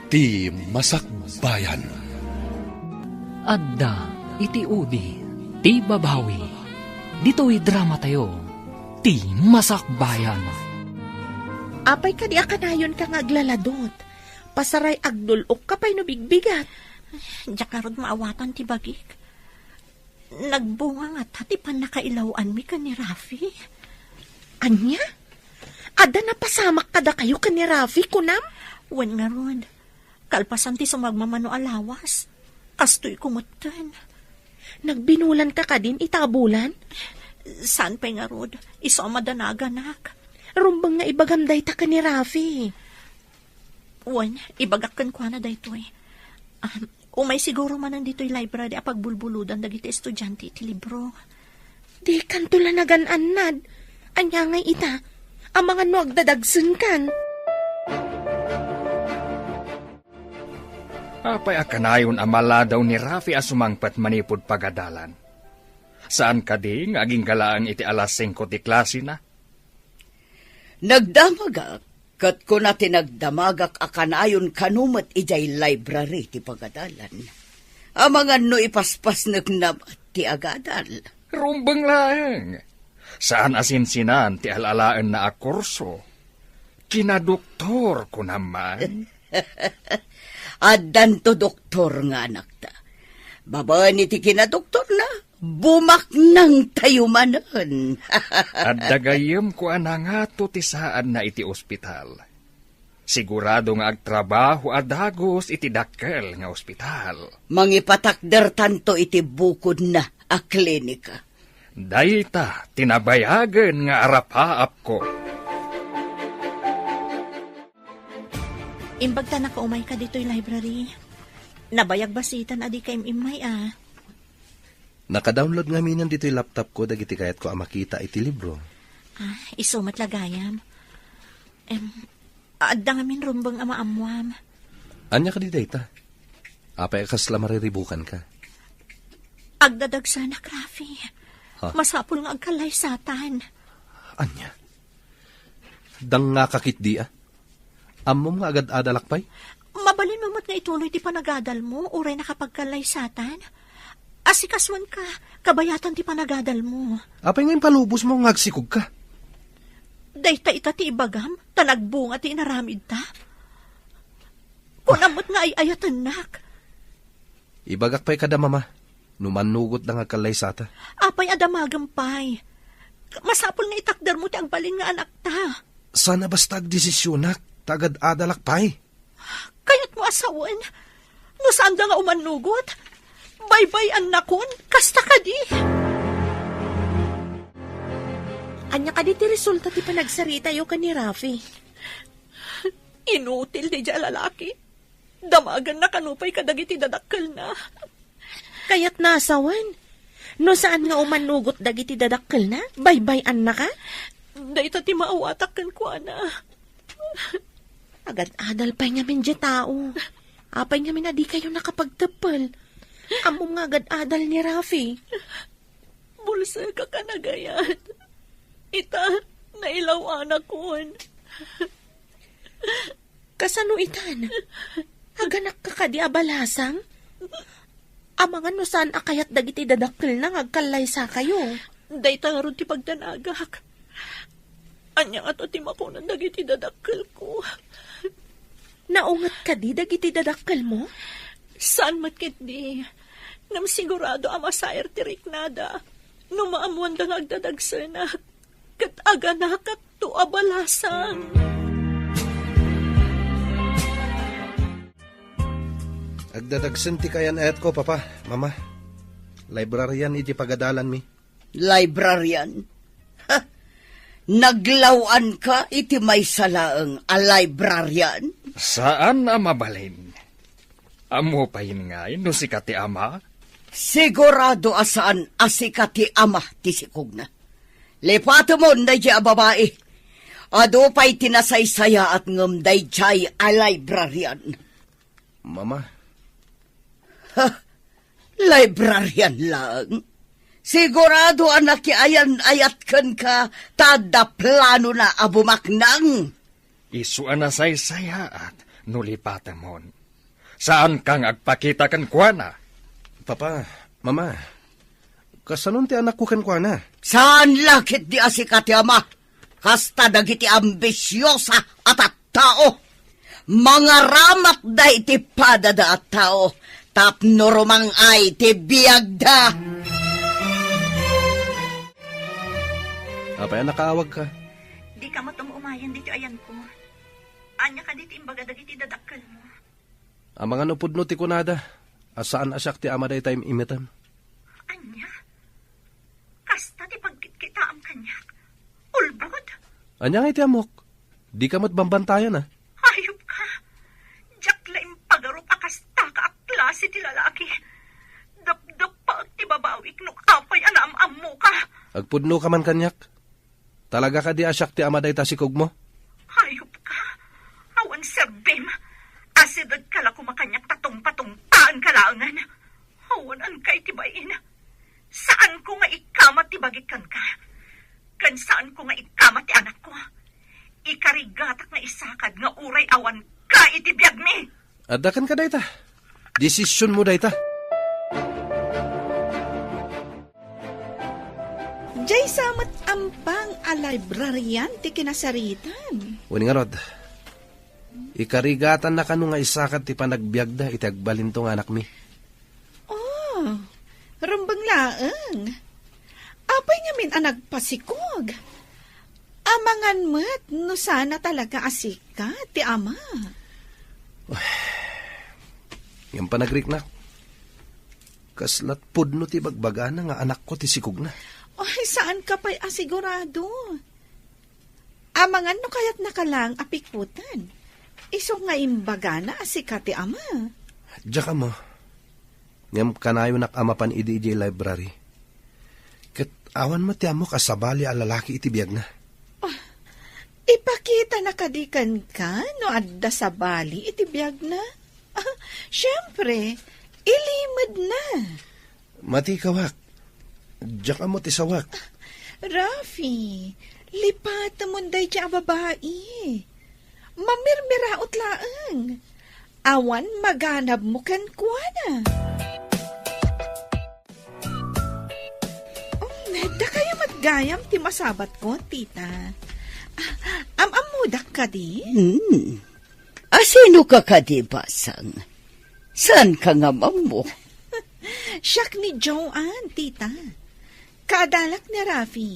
ti Masakbayan. Adda iti udi ti babawi. Dito'y drama tayo ti Masakbayan. Apay ka di akanayon ka nga aglaladot. Pasaray agdulok ka pa'y nubigbigat. Diyak na rod maawatan ti bagik. Nagbunga nga tati pan nakailawan mi ka ni Rafi. Anya? Ada na pasamak kada kayo ka ni Rafi, kunam? Wan nga rod. Kalpasan ti sumagmamano alawas. Kastoy kumutan. Nagbinulan ka din itabulan? Saan pa'y nga rod? Iso madanaganak. Rumbang nga ibagamday ta ka ni Rafi. Wan, ibagakan ko na dayto eh. Umay siguro man nandito'y library apagbulbuludan dagiti estudyante iti libro. Di kantula nagananad. Anya ngay ita, ang mga no agdadagsun kan. Apay akanayon amala daw ni Rafi asumangpat manipod pagadalan. Saan ka ding aging galaang iti alas 5 ti klase na? Nagdamagak, kat ko na tinagdamagak akanayon kanumat ijay library ti pagadalan. Amangan no ipaspas nagnabat ti agadal. Rumbang lang. Saan asinsinan ti alalaan na akurso? Kinadoktor ko naman. Adan to doktor nga anak ta. Babaan iti kinadoktor na, bumak nang tayumanan. At dagayem ko anangato ti saan na iti ospital. Sigurado nga agtrabaho adagos iti dakkel nga ospital. Mangipatakder tanto iti bukod na a klinika. Dayta, tinabayagan nga arapaap ko. Imbag ta nakaumay ka dito'y library. Nabayag basitan adi ka imay ah. Naka-download nga minan dito'y laptop ko dagiti kayat ko makita iti libro. Isumat lagayam. Adda nga min rumbang amaamuam. Anya ka di dayta? Apay kasla mariribukan ka. Agdadagsanak, Rafi. Masapul nga agkalay satan. Anya? Dang nga kakit di ah. Amom nga agad adalakpay? Mabalin mo nga ituloy ti panagadal mo, uray nakapagkalay satan. Asikaswan ka, kabayatan ti panagadal mo. Apay ngayon palubos mo ngagsikog ka. Dayta ita ti ibagam, tanagbunga ti inaramid ta. Kunamot nga ay ayatan nak. Ibagak pa'y kada mama. Numanugot na nga kalay sata. Apay adamagampay. Masapol nga itakdar mo ti agbalin nga anak ta. Sana basta agdesisyonak, tagad adalakpay. Kayat mo asawan. No saan da nga umanugot? Bye-bye anakon, kasta ka di. Anya ka di ti resulta ti panagsarita yo ka ni Rafi. Inutil di dya lalaki. Damagan na kanupay kadagiti dadakkel na. Kayat nasawan. No saan nga umanugot dagiti dadakkel na? Bye-bye na ka? Dayta ti maawatakkan ko ana. Agad-adal pa nga min dya tao. Apay nga min adi kayo nakapagtapal. Amom nga agad-adal ni Rafi. Bulsa ka kanagayat. Ita, nailaw anak kon. Kasano itan? Aganak ka kadi abalasang? Amangan no saan akayat dagiti dadakkel na ngagkalay sa kayo. Dayta nga ron ti pagdanagak. Anya ato ti makunan dagiti dadakkel ko. Naungat ka di dagiti dadakkel mo? Saan matkit di? Nam sigurado amasayer ti riknada. Numaamuan da nga agdadagsanak. Kat aganak at to abalasang. Agdadagsan ti kayan ayat ko, papa, mama. Librarian iti pagadalan mi. Librarian? Ha? Naglawan ka iti may salaang a librarian? Saan na mabalin? Amo pa yun nga, no si kati ama? Sigurado asaan asika ti ama ti sikog na. Lepato mo na dya babae. Ado pa'y tinasaysaya at ngamday jay a librarian. Mama. Ha? Librarian lang? Sigurado anak ayan ayat kan ka tada plano na abumaknang. Isu na saysaya at Nulipatamon. Saan kang agpakita kan kuana? Papa, mama, kasanon ti anak ko kan kuana? Saan lakit di asikati ama? Kasta dagiti ambisyosa at tao. Mga ramat da iti padada at tao. Tapno rumang ay ti biyagda. Apay, nakaawag ka. Di ka mo umayan dito ayan ko. Anya ka dito imbaga dagiti dadakkel mo. Ang mga nupudno ti kunada, asaan asyak ti ama day time imitam. Anya? Kasta ti pagkita am kanyak. Ulbrod? Anya nga iti amok, di ka mo't bambantayan Hayop ka. Diyak laing pagarup akasta ka ak klase ti lalaki. Dap-dap pa ti babawik no kapay anam mo ka. Agpudno ka man kanyak. Talaga ka di asyak ti ama day tasikog mo? Hayop ka. Awan serbem. Asidad ka la kumakanyak tatong-patungtaan kalaangan. Awan an kay tibayin. Saan ko nga ikamat tibagikan ka? Kan saan ko nga ikamat ti anak ko? Ikarigatak na isakad nga uray awan ka itibiyag mi. Adakan ka dayta. Desisyon mo dayta. Jay samat ampang a librarian ti kinasaritan. Wani nga rod, ikarigatan na kanu nga isakad ti panagbiagda iti agbalin tong anak mi. Oh, rambang laeng. Apay nga min ang nagpasikog. Amangan mo't no sana talaga asika ti ama. Yung panagrik na. Kaslat pudno ti bagbagana nga anak ko ti sikog na. Ay, saan ka pa'y asigurado? Amangan no kaya't nakalang apikutan. Iso nga imbaga na asika ti ama. Diya ka mo. Ngam kanayo nak ama pan idi library. Kat awan mo ti amo kasabali a lalaki iti biyag na. Ipakita na kadikan ka no adda sa bali iti biyag na. Siyempre, ilimad na. Mati kawak. Diya ka mo ti sawak. Rafi, lipat mo day siya babae. Mamirmiraot laang. Awan maganab mo kan kuana. Da kayo matgayam ti masabat ko, tita. Amudak ka di? Asino ka kadi basang? Saan ka nga mo? Siyak ni Joanne, tita. Kadalak ni Rafi.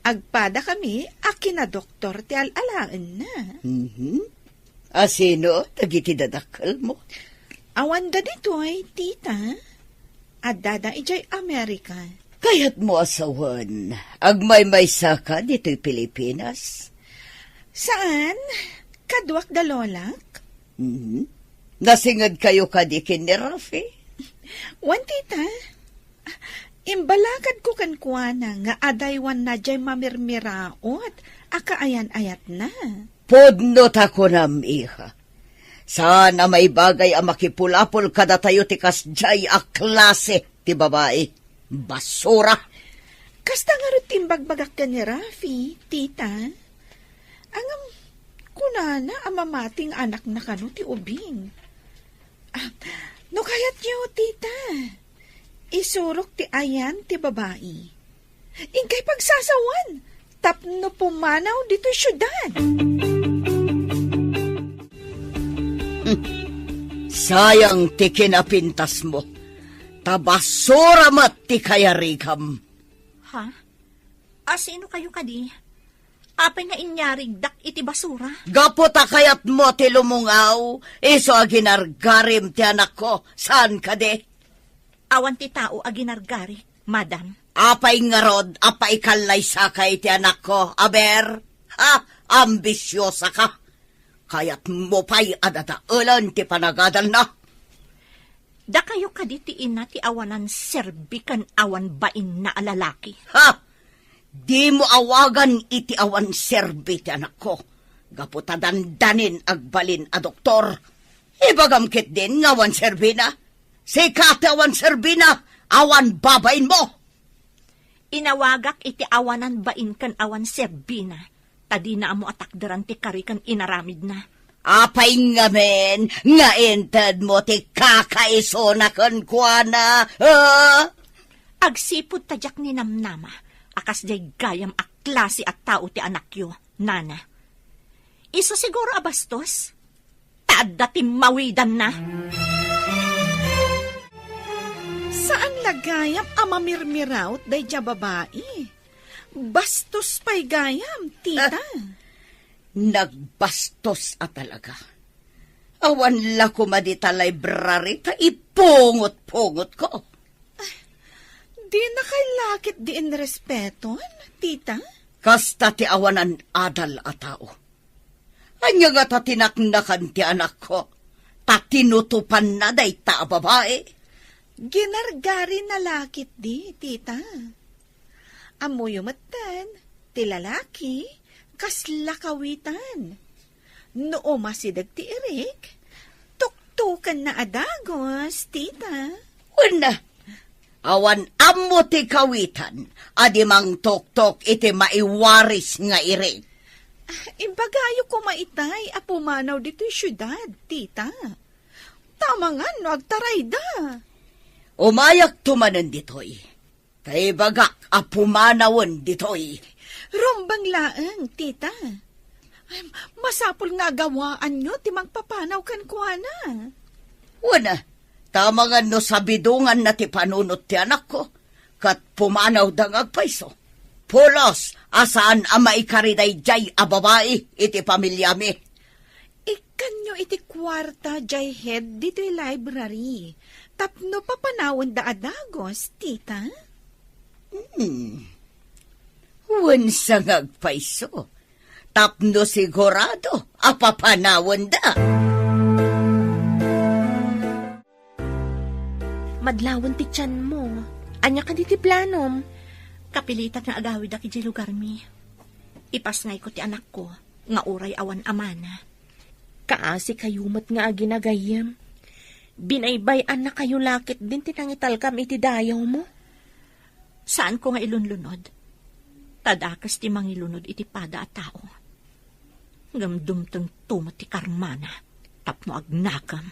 Agpada kami, akin na doktor ti alalaan na. Asino, tagiti dadakal mo? Awan da dito ay, tita. Adada ijay Amerika. Kaya't mo asawan, agmay-may saka dito'y Pilipinas. Saan? Kadwak da lolak? Nasingad kayo kadikin ni Rafi? Wan, tita. Imbalakad ko kan kuana nga adaywan na jay mamirmiraot, akaayan-ayat na. Podnot ako nam, iha. Sana may bagay ang makipulapol kada tayo tikas jay a klase ti babae. Basura! Kasta nga rin timbagbagak ka ni Rafi, tita. Ang kunana ang mamating anak na kano ti ubing. No kayat niyo, tita. Isurok ti ayan ti babae. Ingkay pagsasawan. Tapno pumanaw dito syudad. Sayang ti kinapintas mo. Tabasura mat ti kayarikam. Ha? Sino kayo kadi? Apay nga inyarig dak iti basura? Gaputa kayat mo ti lumungaw. Iso aginargarim ti anak ko. Saan ka de? Awan ti tao aginargari, madam. Apay nga rod, apay kalay sakay ti anak ko. Aber, ha? Ambisyosa ka. Kayat mo pa'y adadaulan ti panagadal na. Da kayo kaditiin na ti awanan serbikan awan bain na alalaki. Ha? Di mo awagan iti awan serbi ti anak ko. Gaputa dandanin agbalin a doktor. Ibagamkit din nga awan serbi na. Sikat awan serbi na, awan babain mo. Inawagak iti awanan bain kan awan serbi na. Tadi na amo atakdaran ti karikan inaramid na. Apay nga men, nga ented mo ti kakaiso na kuana. Agsipod tadyak ni namnama, akas day gayam a klase at tao ti anak yo, nana. Iso siguro abastos? Taadda ti mawidan na. Saan lagayam amamirmiraut day dya babae? Bastos pa'y gayam, tita. Nagbastos at talaga. Awan la ko madita library ta ipungot-pungot ko. Di na kay lakit di in respeton, tita. Kasta ti awanan adal a tao. Anya nga ta tinaknakan ti anak ko. Ta tinutupan na day ta babae. Ginargari na lakit di, tita. Amoy umatan, ti lalaki, kas lakawitan. Noo masidag ti Eric, tuktukan na adagos, tita. Una, awan amo ti kawitan, adimang tok-tok iti maiwaris nga iri. Imbagayo ko maitay, apumanaw dito yung syudad, tita. Tama nga, no, agtaray da. Umayak tumanan ditoy. Kay bagak apumanawon ditoy. Rombang laang, tita. Ay, masapol nga gawaan nyo, timang papanaw kan kuana. Una, tama nga no sabidungan na ti panunot ti anak ko, kat pumanaw dang agpaiso. Pulos, asaan ang maikariday jay a babae iti pamilyami. Ikanyo iti kwarta jay head dito yung library. Tapno papanawon da adagos, tita. Wansa ngagpaiso. Tapno sigurado, apapanawon da. Madlawon ti tiyan mo. Anya ka di ti planom. Kapilitan nga agawid aki di lugar mi. Ipasngay ko ti anak ko, nga uray awan amana. Kaasi kayumat nga aginagayam. Binaybayan na kayo lakit din tinangital kam iti dayaw mo. Saan ko nga ilunlunod? Tadakas ti mangilunod iti pada at tao. Gamdumtang tumat ti karmana, tapno agnakam.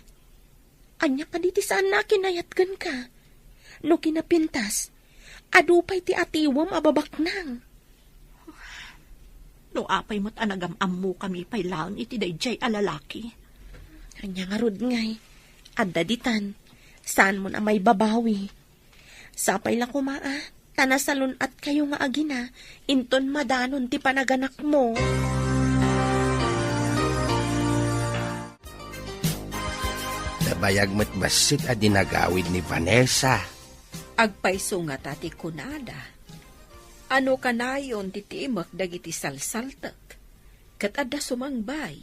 Anya ka diti saan na kinayatgan ka? No kinapintas, adupay ti atiwam ababaknang. No apay mo't anagam mo kami pay laon iti dayjay alalaki. Anya nga rod ngay, adda ditan, saan mo na may babawi? Sapay la kumaa, tanasalon at kayo nga agina, inton madanon ti panaganak mo. Nabayag mo't basit a dinagawid ni Vanessa. Agpaiso nga tati kunada. Ano kanayon titi imak dagiti salsaltak. Kat adda sumangbay.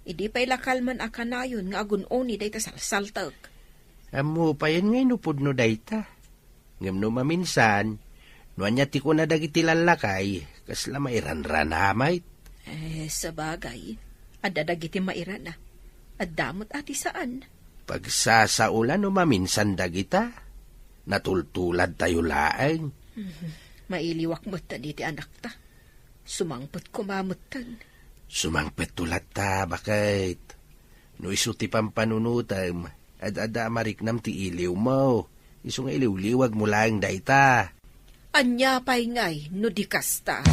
Idi pa'y lakalman a kanayon nga agunoni dayta salsaltak. Amo pa yan ngay nupod no dayta. Ngam no maminsan, no anya ti ko na dagiti lalakay, kasla mairanran hamay. Sa bagay, adda dagiti mairana. Addamot ati saan? Pagsasaulan no maminsan dagita, natultulad tayo laeng. Mailiwak mo ta diti anak ta. Sumangpot kumamutan. Sumangpet tulat ta, bakit? No isuti pampanunutam, ad-ada mariknam ti iliw mo. Iso nga iliw-liwag mo lang dayta. Anya pa'y ngay, no di kasta.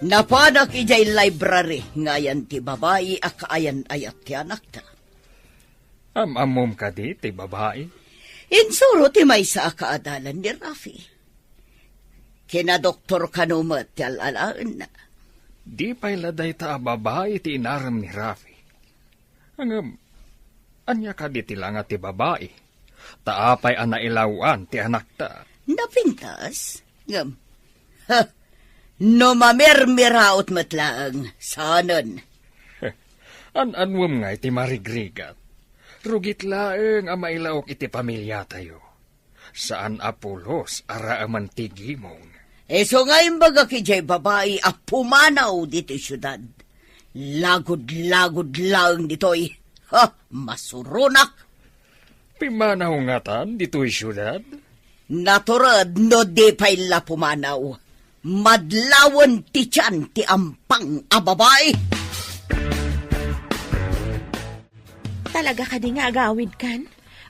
Napanak ijay library, ngayan ti babae akaayan ayat ti anak ta. Amom ka di, ti babae. Insuro ti may sa akaadalan ni Rafi. Kina Doktor Kanumat ti alalaan na. Di pa'y laday ta babae ti inaram ni Rafi. Anya ka di ti langa ti babae. Taapay anailawan ti anak ta. Napintas? Ngam. No mamirmiraot matlaang, sanon. Anwam nga iti marigrigat. Rugit laeng ang mailaok iti pamilya tayo. Saan apulos ara aman tigimong. So nga imbaga kijay babae apumanaw dito syudad. Lagod-lagod lang ditoy. Masurunak. Pimanaw nga tan dito'y syudad? Naturad no di pa'y la pumanaw. madlawan ti tiyan ti ampang a babae. Talaga ka di nga agawid kan?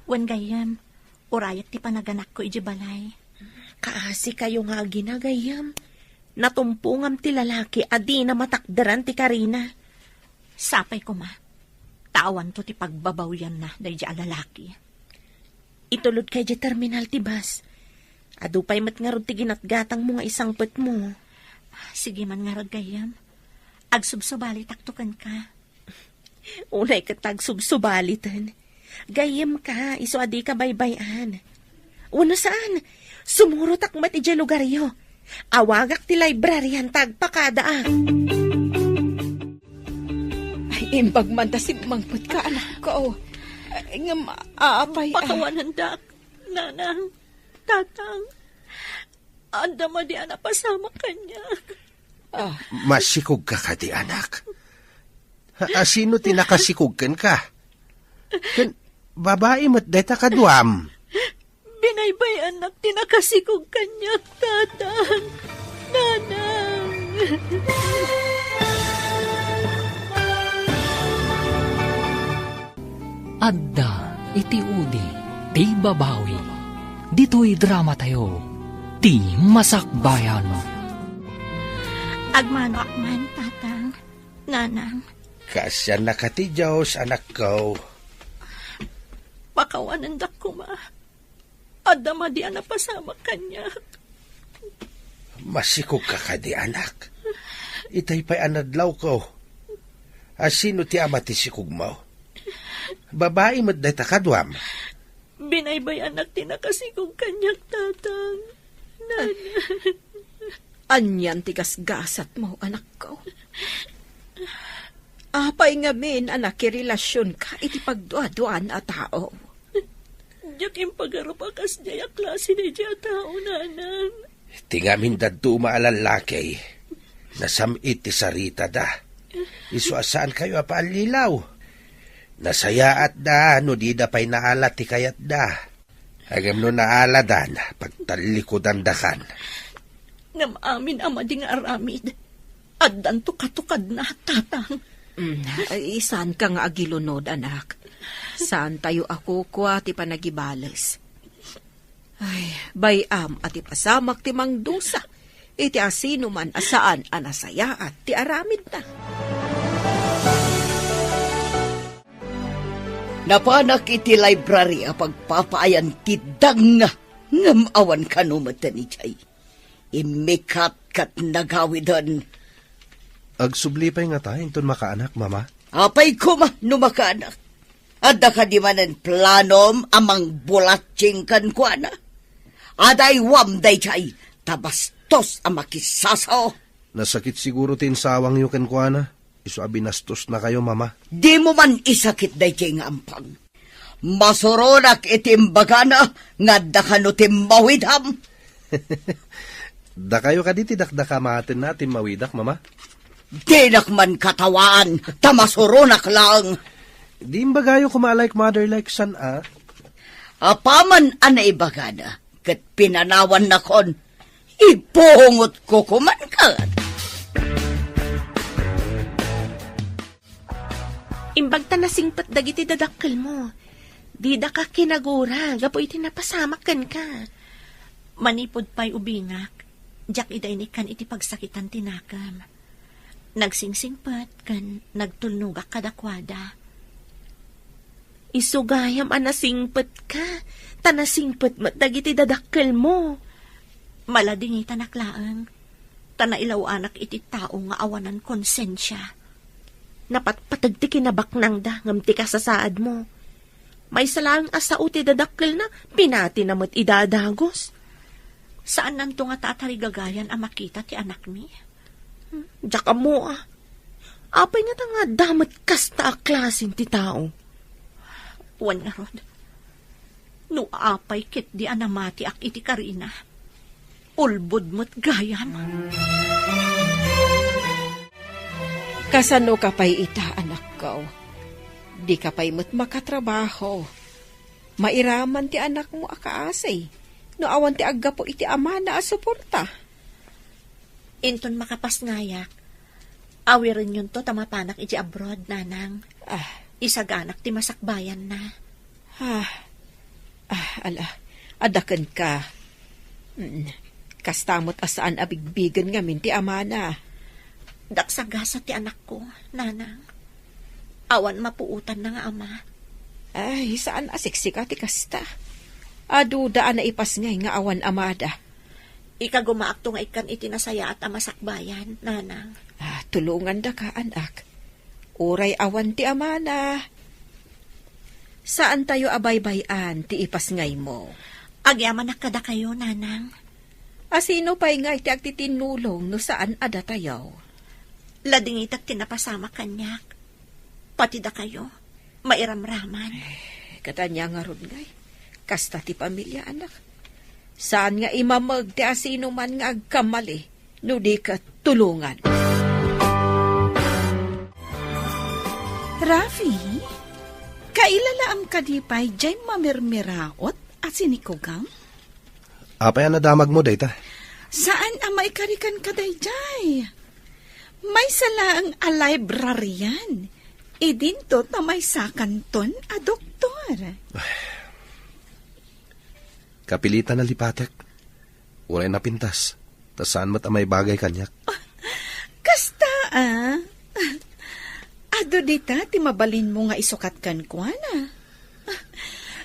Wan gayam, urayat ti panaganak ko ijibalay. Kaasi kayo nga ginagayam. Natumpungam ti lalaki, adi na matakdaran ti Karina. Sapay ko ma, tawan to ti pagbabawyan na dahi di lalaki. Itulod kay di terminal ti bus. Adupay mat nga rod ti ginatgatang mo nga isang pet mo. Sige man nga rod gayam. Agsubsubali taktukan ka. Unay ka tagsubsubalitan. Gayam ka, iso adi ka baybayan. Una saan? Sumurotak mat ija lugaryo. Awagak ti libraryan tagpakada ah. Ay, imbag man tasig mangput ka, anak ko. Ngam, aapay. Pakawanan dak, nanang, tatang. Anda ma di anak pasama kanya. Masikog ka ka di anak. Sino tinakasikog ka? Kan, babae mo't deta kaduam. Binaybay anak tinakasikog kanya, tatang, nanang. Adda iti udi, ti babawi. Dito'y drama tayo, ti masakbayan. Agmano akman, tatang, nanang. Kasya na ka ti Diyos, anak ko. Pakawanan dak ko ma. Adama di anak pasama kanya. Masikog ka ka di anak. Itay pa'y anadlaw ko. Sino ti ama ti sikog mo? Babae mo't deta kadwam. Binaybay anak tinakasikog kanya, tatang, nanang. Anyan tigas-gasat mo, anak ko. Apay nga min, anak, relasyon ka, iti pagduaduan a tao. Diyak yung pagarapakas diya klase ni diya tao, nanang. Tingamin dadto maalalaki. Nasamit ti sarita da. Isuasaan kayo apalilaw. Nasayaat da, no di da pa'y naalat ti kayat da. Agam no naaladan, pagtalikodan da kan. Ngam amin ama ding aramid. Addan to katukad na, tatang. Ay, saan ka nga agilunod, anak? Saan tayo ako kwa ti panagibales? Ay, bayam at ipasamak ti mangdusa. Iti asino man asaan anasaya at ti aramid na. Napanak iti library a pagpapaayan ti dang ngam awan kanumatan ni Chay. Imikat kat nagawidan. Agsublipay nga tayo, ton makaanak, mama. Apay ko ma, numakanak. Ada ka di manan planom amang bulatsing kan kwa na. Aday wam day Chay, tabastos ang makisasaw. Nasakit siguro tin sawang yu kan kwa na. Iso abinastos na kayo, mama. Di mo man isakit day Chay nga ampang. Masuronak itimbagana, nga da ka no timmawidham. Da kayo ka diti dakdaka maatin natin mawidak, mama. Dinak man katawaan, tamasuronak lang. Di imbagayo kumalike mother like son, ah. Apaman anay bagana, kat pinanawan na kon, ipungot ko kuman ka. Imbag ta nasingpat dagiti dadakkel mo. Di da ka kinagura, gapo iti napasamakan ka. Manipod pa'y ubingak, jak idainik kan iti pagsakitan tinakam. Nagsingsingpat kan nagtulnugak kadakwada. Isugayam anasingpat ka, tanasingpat mat dagiti dadakkel mo. Malading itanaklaang, tanailaw anak iti tao nga awanan konsensya. Napatpatag ti kinabak nang da, ngamti ka sa saad mo. May salang asao ti dadakkel na, pinati na mat idadagos. Saan nanto nga tatarigagayan ang makita ti anak mi? Diyaka mo ah. Apay nga nga damat kasta klasin ti tao. Wan nga rod. No apay kit di anamati ak iti Karina. Ulbod mo't gayam. Kasano ka pa'y ita, anak ko? Di ka pa'y mo't makatrabaho. Mairaman ti anak mo akaasay. No awan ti agga po iti ama na asuporta. Inton makapas ngayak, awirin yun to tamapanak iji abroad, nanang. Isaganak ti masakbayan na. Ala, adakan ka. Kastamot asaan abigbigan ngamin ti amana. Daksagasa ti anak ko, nanang. Awan mapuutan na nga ama. Ay, saan asiksika ti kasta? Adudaan na ipas ngay nga awan amada. Ikagumaakto nga ikan itinasaya at amasakbayan, nanang. Tulungan da ka, anak. Uray awan ti amana. Saan tayo abaybayan ti ipas ngay mo? Agyaman na kada kayo, nanang. Asino pa'y ngay ti agtitinulong no saan ada tayo? Lading itak tinapasama kanyak. Pati da kayo, mairamraman. Katanya nga ron ngay. Kasta ti pamilya, anak. Saan nga imamag ti asino man nga agkamali, no di ka tulungan. Rafi, kailalaam ka di pa'y jay mamirmiraot at sinikugang? Apay na damag mo, dayta? Saan ang maikarikan ka day jay? May salaang a librarian. Idinto na may sakanton a doktor. Kapilitan na lipatek. Walay na pintas. Tasaan mo't may bagay kanyak. Kasta Ado dita, ti mabalin mo nga isukat kan kuana.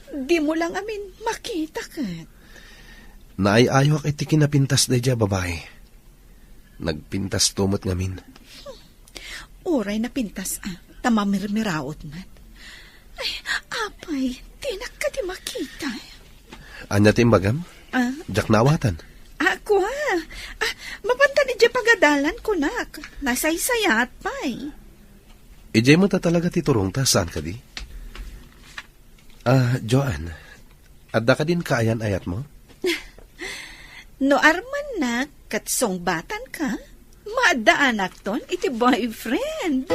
Di mo lang amin makita kat. Naayayok iti kinapintas na dya, babae. Nagpintas tumot ngamin. Oray na pintas tamamirmiraot man. Ay, apay, tinak ka di makita. Anya timbagam? Jak nawatan. Ako mapanta ni dya pagadalan ko nak. Nasaysayat pa'y. Ijay mo ta talaga titurong ta, saan ka di? Joan, adda ka din kaayan ayat mo? No arman na, katsong batan ka, maadaan akton iti boyfriend.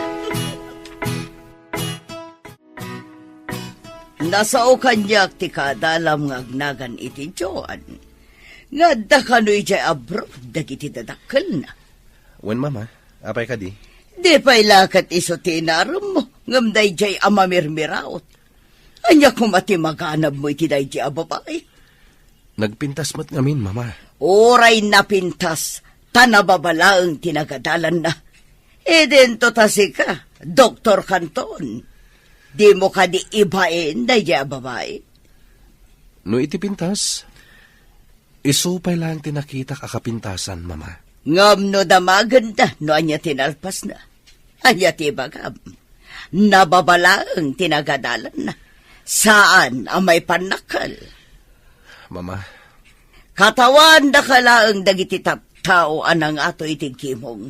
Nasao kanyak ti kadalam nga agnagan iti Joan. Nga da kano'y jay abroad, dagiti dadakkel na. Wen mama, apay ka di? Di pa'y lakat iso tinaram mo, ngam day jay amamirmiraot. Anya kumati maganab mo iti day jay ababay. Nagpintas mo't ngamin, mama. Oray na pintas, tanababalaang tinagadalan na. Dento tasi ka, Dr. Canton. Di mo ka di ibain day jay ababay. No iti pintas, isupay lang tinakita kakapintasan, mama. Ngam no damaganda, no anya tinalpas na. Anya tibagam. Nababalaang tinagadalan na. Saan ang may panakal? Mama. Katawan da kalaang dagiti tao anang ato itigkimong.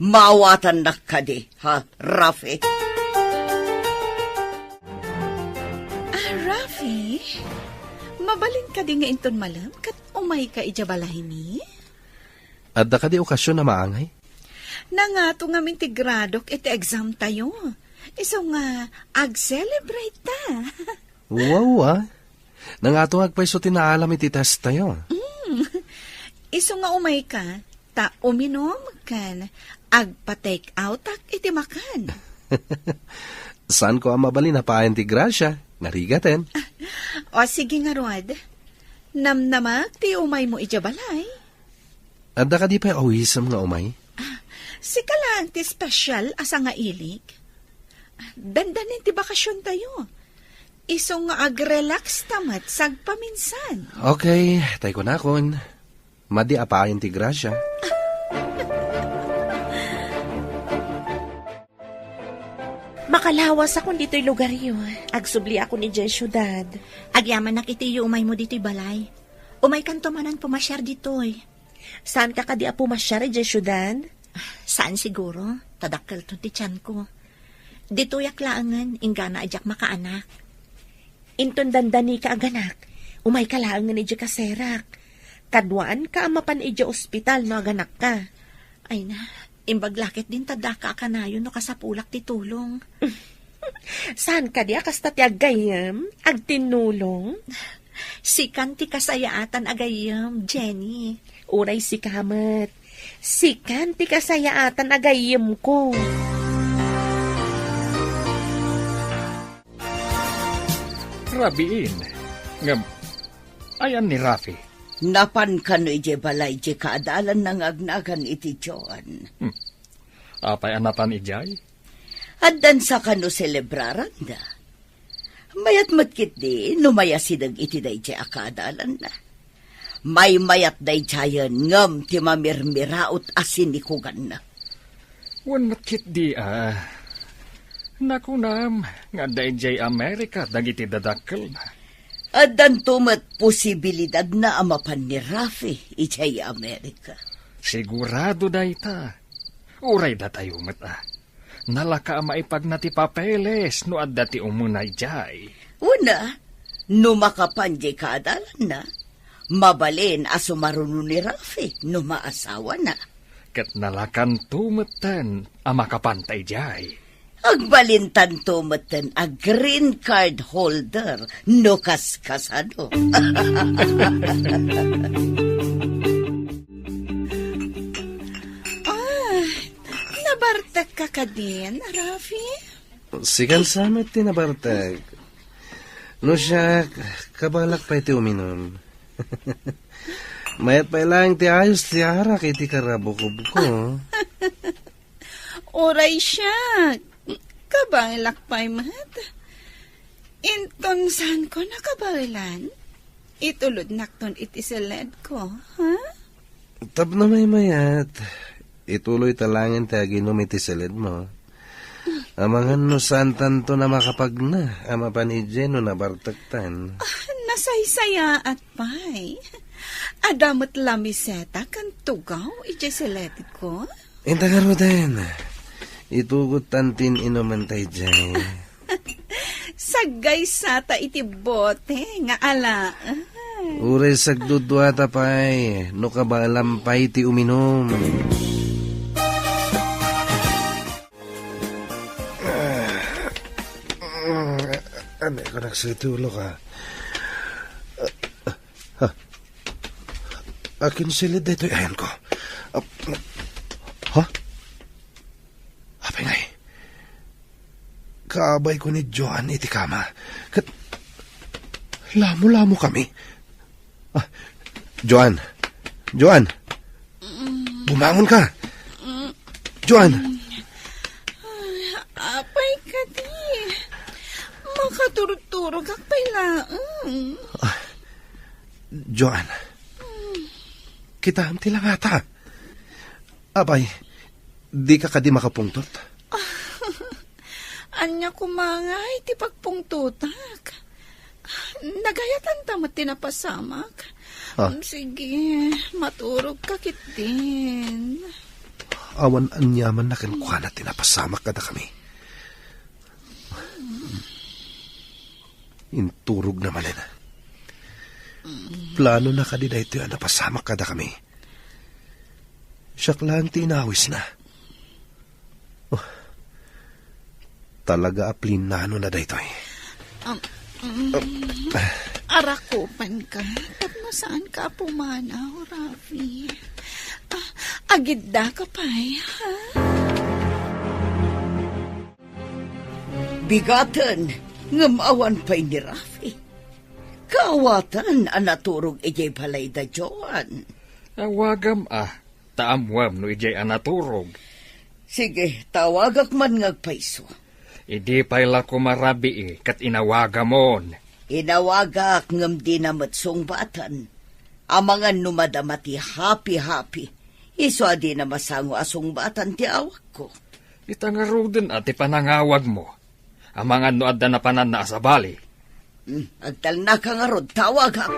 Mawatan na ka di, ha, Rafi? Rafi, mabalin ka di nga inton malam, kat umay ka ijabalahin ni? Adda ka di okasyon na maangay? Nangato nga min ti gradok iti exam tayo. Iso nga, ag-celebrate ta. Wow, nangatong agpaiso tinaalam iti test tayo. Iso nga umay ka, ta uminom kan, agpa-take out ak iti makan. Saan ko ang mabali na paayan ti Gracia? Narigaten. O sige nga, Rod. Namnamag ti umay mo ijabalay. Adda ka di pa awisam nga umay? Sika lang ti special asa nga ilig. Dandanin ti bakasyon tayo. Iso nga ag-relax tamat sagpaminsan. Okay, tay ko na kon. Madi apaayan ti Gracia. Makalawas akong dito'y lugar yun. Agsubli ako ni Jay Syudad. Agyaman na kiti umay mo dito'y balay. Umay kanto manan pumasyar dito'y. Saan ka kadi pumasyar, Jay Syudad? Saan siguro? Tadakkel to ti tiyan ko. Dito'y aklaangan, ingana ajak makaanak. Inton dandani ka aganak, umay kalaangan ija kaserak. Kadwaan ka amapan ija ospital no aganak ka. Ay na, imbaglakit din tadaka ka na yun no kasapulak ti tulong. Saan ka di akasta ti agayam? Agtinulong? Sikan ti kasayaatan agayam, Jenny. Uray si kamat. Sikan ti kasayaatan agayim ko. Rabiin. Ngam, ayan ni Rafi. Napan ka no ije balay ije kaadalan ng agnagan iti Joan. Apay anatan ijay? Addan sa kano selebraran da. Mayat matkit di, numaya sidag iti day ije akaadalan na. May mayat day jayan ngam ti mamirmiraot asin ikugan na. Wan matkit di Nakunam, nga dayjay Amerika dagiti dadakkel na. Addan tumat posibilidad na amapan ni Rafi ijay Amerika. Sigurado dayta. Uray da tayo mata. Nalaka maipag na ti papeles no adda ti umunay jay. Una, no makapanjay kaadalan na, mabalin aso marunong ni Rafi no maasawa na. Kat nalakan tumatan amakapantay jay. Agbalintan tumatan a green card holder no kaskasado. Nabartag ka ka din, Rafi? Sikan samet tinabartag. No siya, kabalak pa iti uminom. Mayat pa ilang ti ayos ti harak iti karabuko-buko. Oray siya. Kabailak pa'y mat. Inton saan ko nakabailan? Itulod nakton iti seled ko, ha? Tab na may mayat. Ituloy talangin ti aginom iti seled mo. Amangan no saan tanto na makapag na. Ama panidje no nabartaktan. Nasaysaya at pa'y. Adamot lamiseta kan tugaw iti seled ko. Intagaro din. Itugot tantin inuman tayo dyan. Sagay sata iti bote nga ala. Uray sagdudwata pa'y. No kabalampay ti uminom. Ano ko nagsitulo ka? Akin silid dito ayan ko. Ha? Apay ngay. Kaabay ko ni Joan iti kama. Lamo-lamo kami. Joan! Joan! Bumangon ka! Joan! Apay ka di. Makaturog-turog ang pailaan. Joan! Kita amti lang ata. Abay, di ka kadi makapungtot. Anya kumangay ti pagpungtutak. Nagayatan tamat tinapasamak. Sige, maturog ka kitin. Awan anyaman na kinukuha na tinapasamak kada kami. Inturog naman na. Plano na kadida ito yan napasamak kada kami. Siyak lang tinawis na. Talaga aplinano na dayto eh. Arakupan ka. Tapno saan ka pumanaw, Rafi? Agidda ka pa'y, ha? Bigatan, ngamawan pa'y ni Rafi. Kaawatan ang naturog ijay balay da Joan. Awagam taamwam no ijay anaturog. Sige, tawagak man ngagpaiso. Idi payla ko marabi kat inawagamon. Inawagak ngam di na matsongbatan. Amangan numadamati happy-happy. Iso adi na masango asongbatan ti awak ko. Itangaruden ati panangawag mo. Amangan no adda na panan na asabali. Agtal na ka nga rod, tawagak.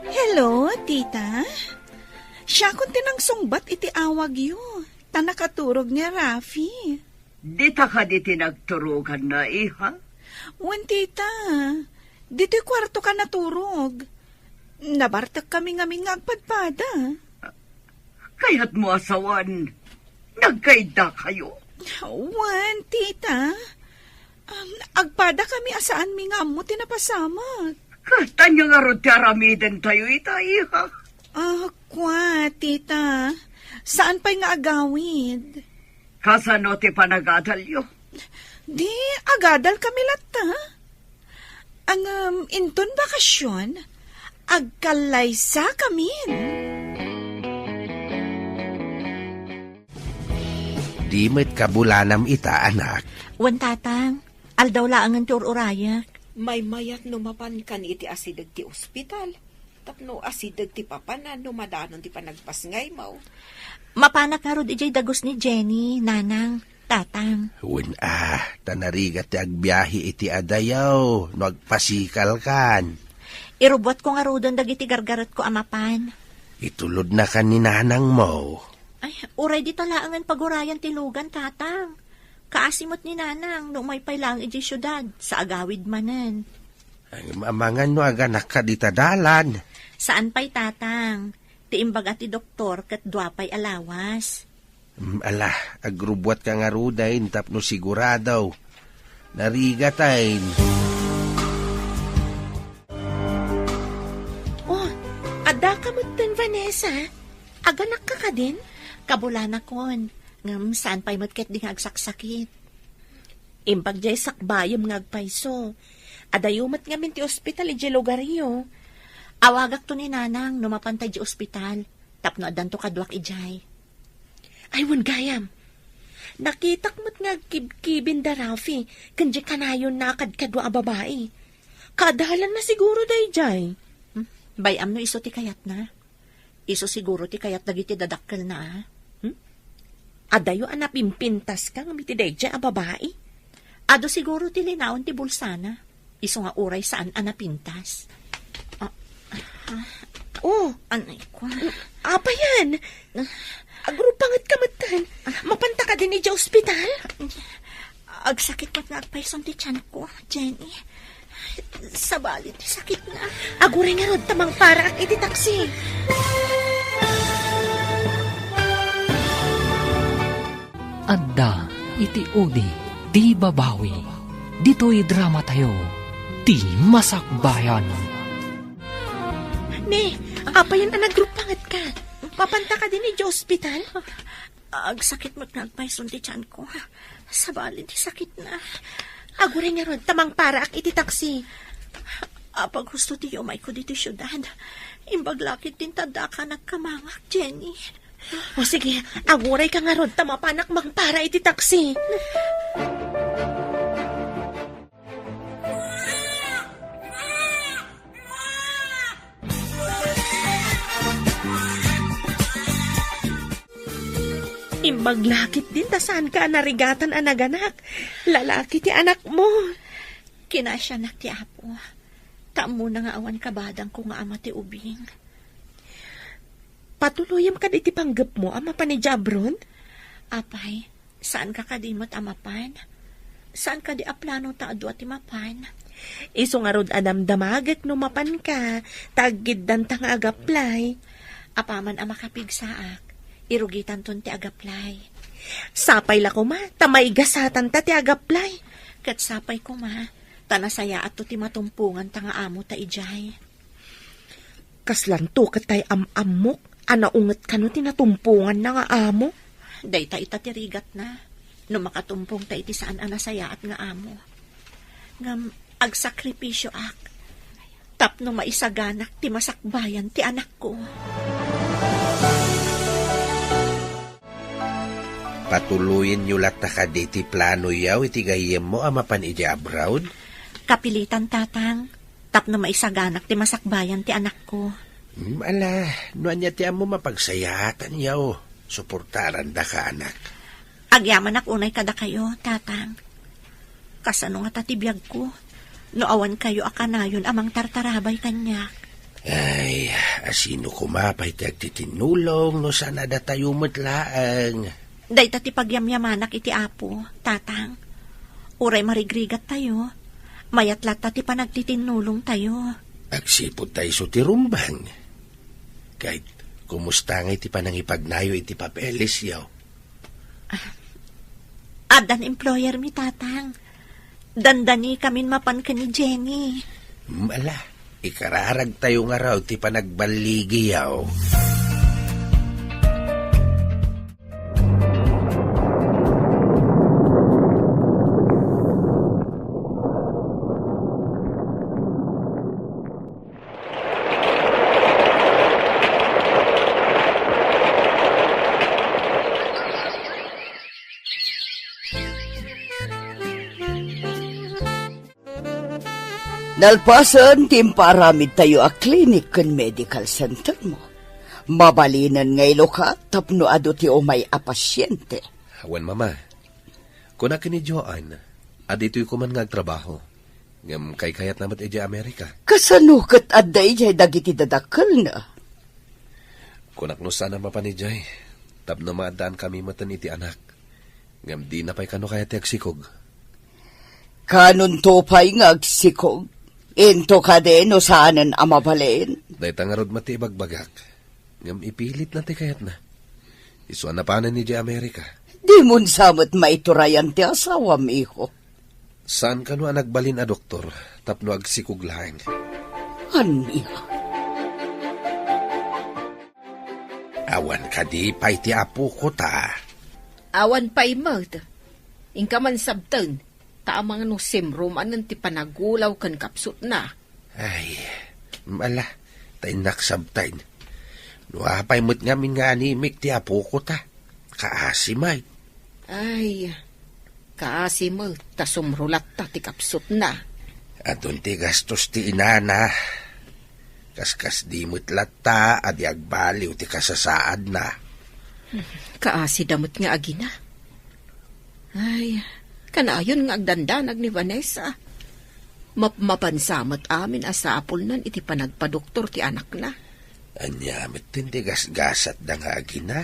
Hello, tita? Siya kung tinangsungbat iti awag yu. Tanakaturog ni Rafi. Di ta ka di tinagturugan na, iha? Wan, tita. Dito'y kwarto ka naturog. Nabartak kami ngagpadpada. Kaya't mo asawan. Nagkaida kayo. Wan, tita. Agpada kami asaan mi nga mo tinapasamag. Tanya nga ron ti aramiden tayo itay, ha? Kwa, tita. Saan pa'y nga agawid? Kasano ti panagadalyo? Di, agadal kami lata. Ang inton bakasyon, agkalaysa kamin. Di mo't kabulanam ita, anak. Wan tatang, aldaw laangan ti ururayak. May mayat numapan kan iti asidag ti ospital. Tapno asidag ti papanan numadanon ti panagpasngay mo. Mapanak nga rod ijay dagos ni Jenny, nanang, tatang. Tanarigat ti agbiyahi iti adayaw, nagpasikal kan. Irubot ko nga rodon dagiti gargarot ko amapan. Itulod na kan ni nanang mo. Ay, uray di talaangan pagurayan ti lugan, tatang. Kaasimot ni nanang nung may pailang ijay syudad sa agawid manen. Ang amangan no aganak ka ditadalan. Saan pa'y tatang? Ti imbaga ti doktor kat duapay alawas. Agrubwat ka nga rudain tapno siguradaw. Narigatayin. Oh, ada ka mo din, Vanessa. Aganak ka din? Kabulana kon. Ngam saan pa'y matket di nga agsaksakit. Imbag jay sakbayam nga agpayso. Adayumat nga min ti ospital iti lugaryo. Awagak to ni nanang numapantay di ospital. Tapno adan to kadwak ijay. Ay, wan gayam. Nakitak mo't nga kibkibin da Rafi. Kanji kanayon nakad kadwa a babae. Kadahalan na siguro day jay. Bayam no iso ti kayat na. Iso siguro ti kayat dagiti dadakkel na. Adayo anapimpintas ka ng mitidedya a babae. Ado siguro ti linaon ti bulsana. Iso nga uray saan anapintas. Anay ko. Apa yan? Agrupangat ka matan. Mapanta ka din ni ospital? Agsakit mat nga agpayson ti tiyan ko, Jenny. Sabalit ti sakit na. Aguray nga rod tamang para at iti taksi. Adda iti udi di babawi. Dito'y drama tayo. Ti Masakbayan. Ne, apa yan ang nagrupangat ka? Mapanta ka din ni ospital? Agsakit mo't nga agpayson ti tiyan ko. Sabalit ti sakit na. Aguray nga rod tamang para ak iti taksi. Apag gusto ti umay ko dito syudad. Imbaglakit din tada ka nagkamangak, Jenny. O sige, aguray ka nga rod tamapanak mang para iti taksi. Imbaglakit din ta saan ka narigatan anaganak. Lalaki ti anak mo. Kinasyanak ti apo. Tamo na nga awan kabadang ko nga ama ti ubing. Patuluyam ka di ti panggap mo ama pa ni Jabron? Apay, saan ka kadimot amapan? Saan ka di aplano ta adu at imapan? Iso nga rod adamdamagek no mapan ka. Tagid dan ta nga agaplay. Apaman ama kapigsaak. Irugitan ton ti agaplay. Sapay la ko ma, tamay gasatan ta ti agaplay. Kat sapay ko ma, tanasaya at to ti matumpungan ta nga amo ta ijay. Kaslanto katay amok, anaunget ka no ti natumpungan na nga amo. Day ta itatirigat na, no makatumpong ta iti saan anasaya at nga amo. Ngam agsakripisyo ak, tapno maisaganak ti masakbayan ti anak ko. Patuluyin nyo lata ka ti plano yaw iti gayem mo amapan iti abroad? Kapilitan tatang, tapno maisaganak ti masakbayan ti anak ko. Nuan niya ti amo mapagsayatan yaw. Suportaran da ka anak. Agyaman ak unay kada kayo, tatang. Kasano nga tatibiyag ko, no awan kayo akanayon amang tartarabay kanyak. Ay, asino kumapay ti agtitinulong no sana da tayo matlaang. Day tati pagyamyamanak iti apo, tatang. Uray marigrigat tayo. Mayatlat tati panagtitinulong tayo. Agsipod tayo so ti rumbang. Kahit kumusta nga iti panangipagnayo iti papeles yaw. Adan employer mi tatang. Dandani kamin mapan ka ni Jenny. Ikararag tayo nga raw ti panagbaligiyaw. Nalpasan, timparamid tayo a clinic kan medical center mo. Mabalinan ngay loka, tapno ado ti umay a pasyente. Awan mama, kuna kini Joan, adito'y kuman nga agtrabaho. Ngam kay kayat namat eja Amerika. Kasanukat adda ijay dagiti dadakkel na. Kunak no sana mapanijay, tapno maadaan kami matan iti anak. Ngam di na pa'y kano kaya ti agsikog. Kanon to pa'y nga agsikog. Into ka din o saanan amabalin. Day tangarod mati ibagbagak. Ngam ipilit na ti kayat na. Isuan na panan ni Jay Amerika. Di mun samot maiturayan ti asawam, iho. Saan ka no nagbalin a doktor, tapno agsikog lang? Aniya? Awan ka di pa'y ti apo ko ta. Awan pa imod. Ingka man sabten. Tamang no simrum anan ti panagulaw kan kapsut na. Ay, mala, tayo naksabtain. Nuapay mo't ngamin nga animik ti apo ko ta. Kaasimay. Ay, kaasi mo, tasumrulat ta ti kapsut na. Atun ti gastos ti inana. Kaskas di mo't lata, adi agbaliw ti kasasaad na. Kaasi damot nga agina. Ay, kanayon nga agdandanag ni Vanessa. Mapansamot amin asapol nan iti panagpadoktor ti anak na. Anyamit tindi gasgasat da nga agina.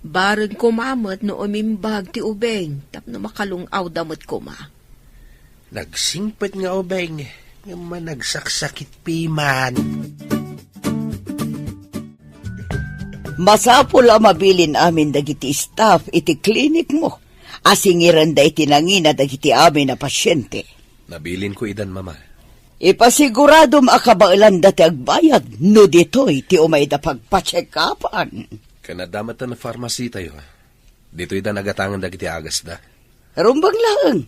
Barag kumamot no umimbag ti ubeng tapno makalungaw damot kuma. Nagsingpet nga ubeng, nga managsaksakit piman. Masapul ang mabilin amin dagiti staff iti klinik mo. Asingiran da iti nangina dagiti amin na pasyente. Nabilin ko idan, mama. Ipasigurado makabailan dati agbayad, no dito'y ti umay da pagpacheck-upan. Kanadamatan na pharmacy tayo. Dito idan nagatangan dagiti agas da. Rumbang lang.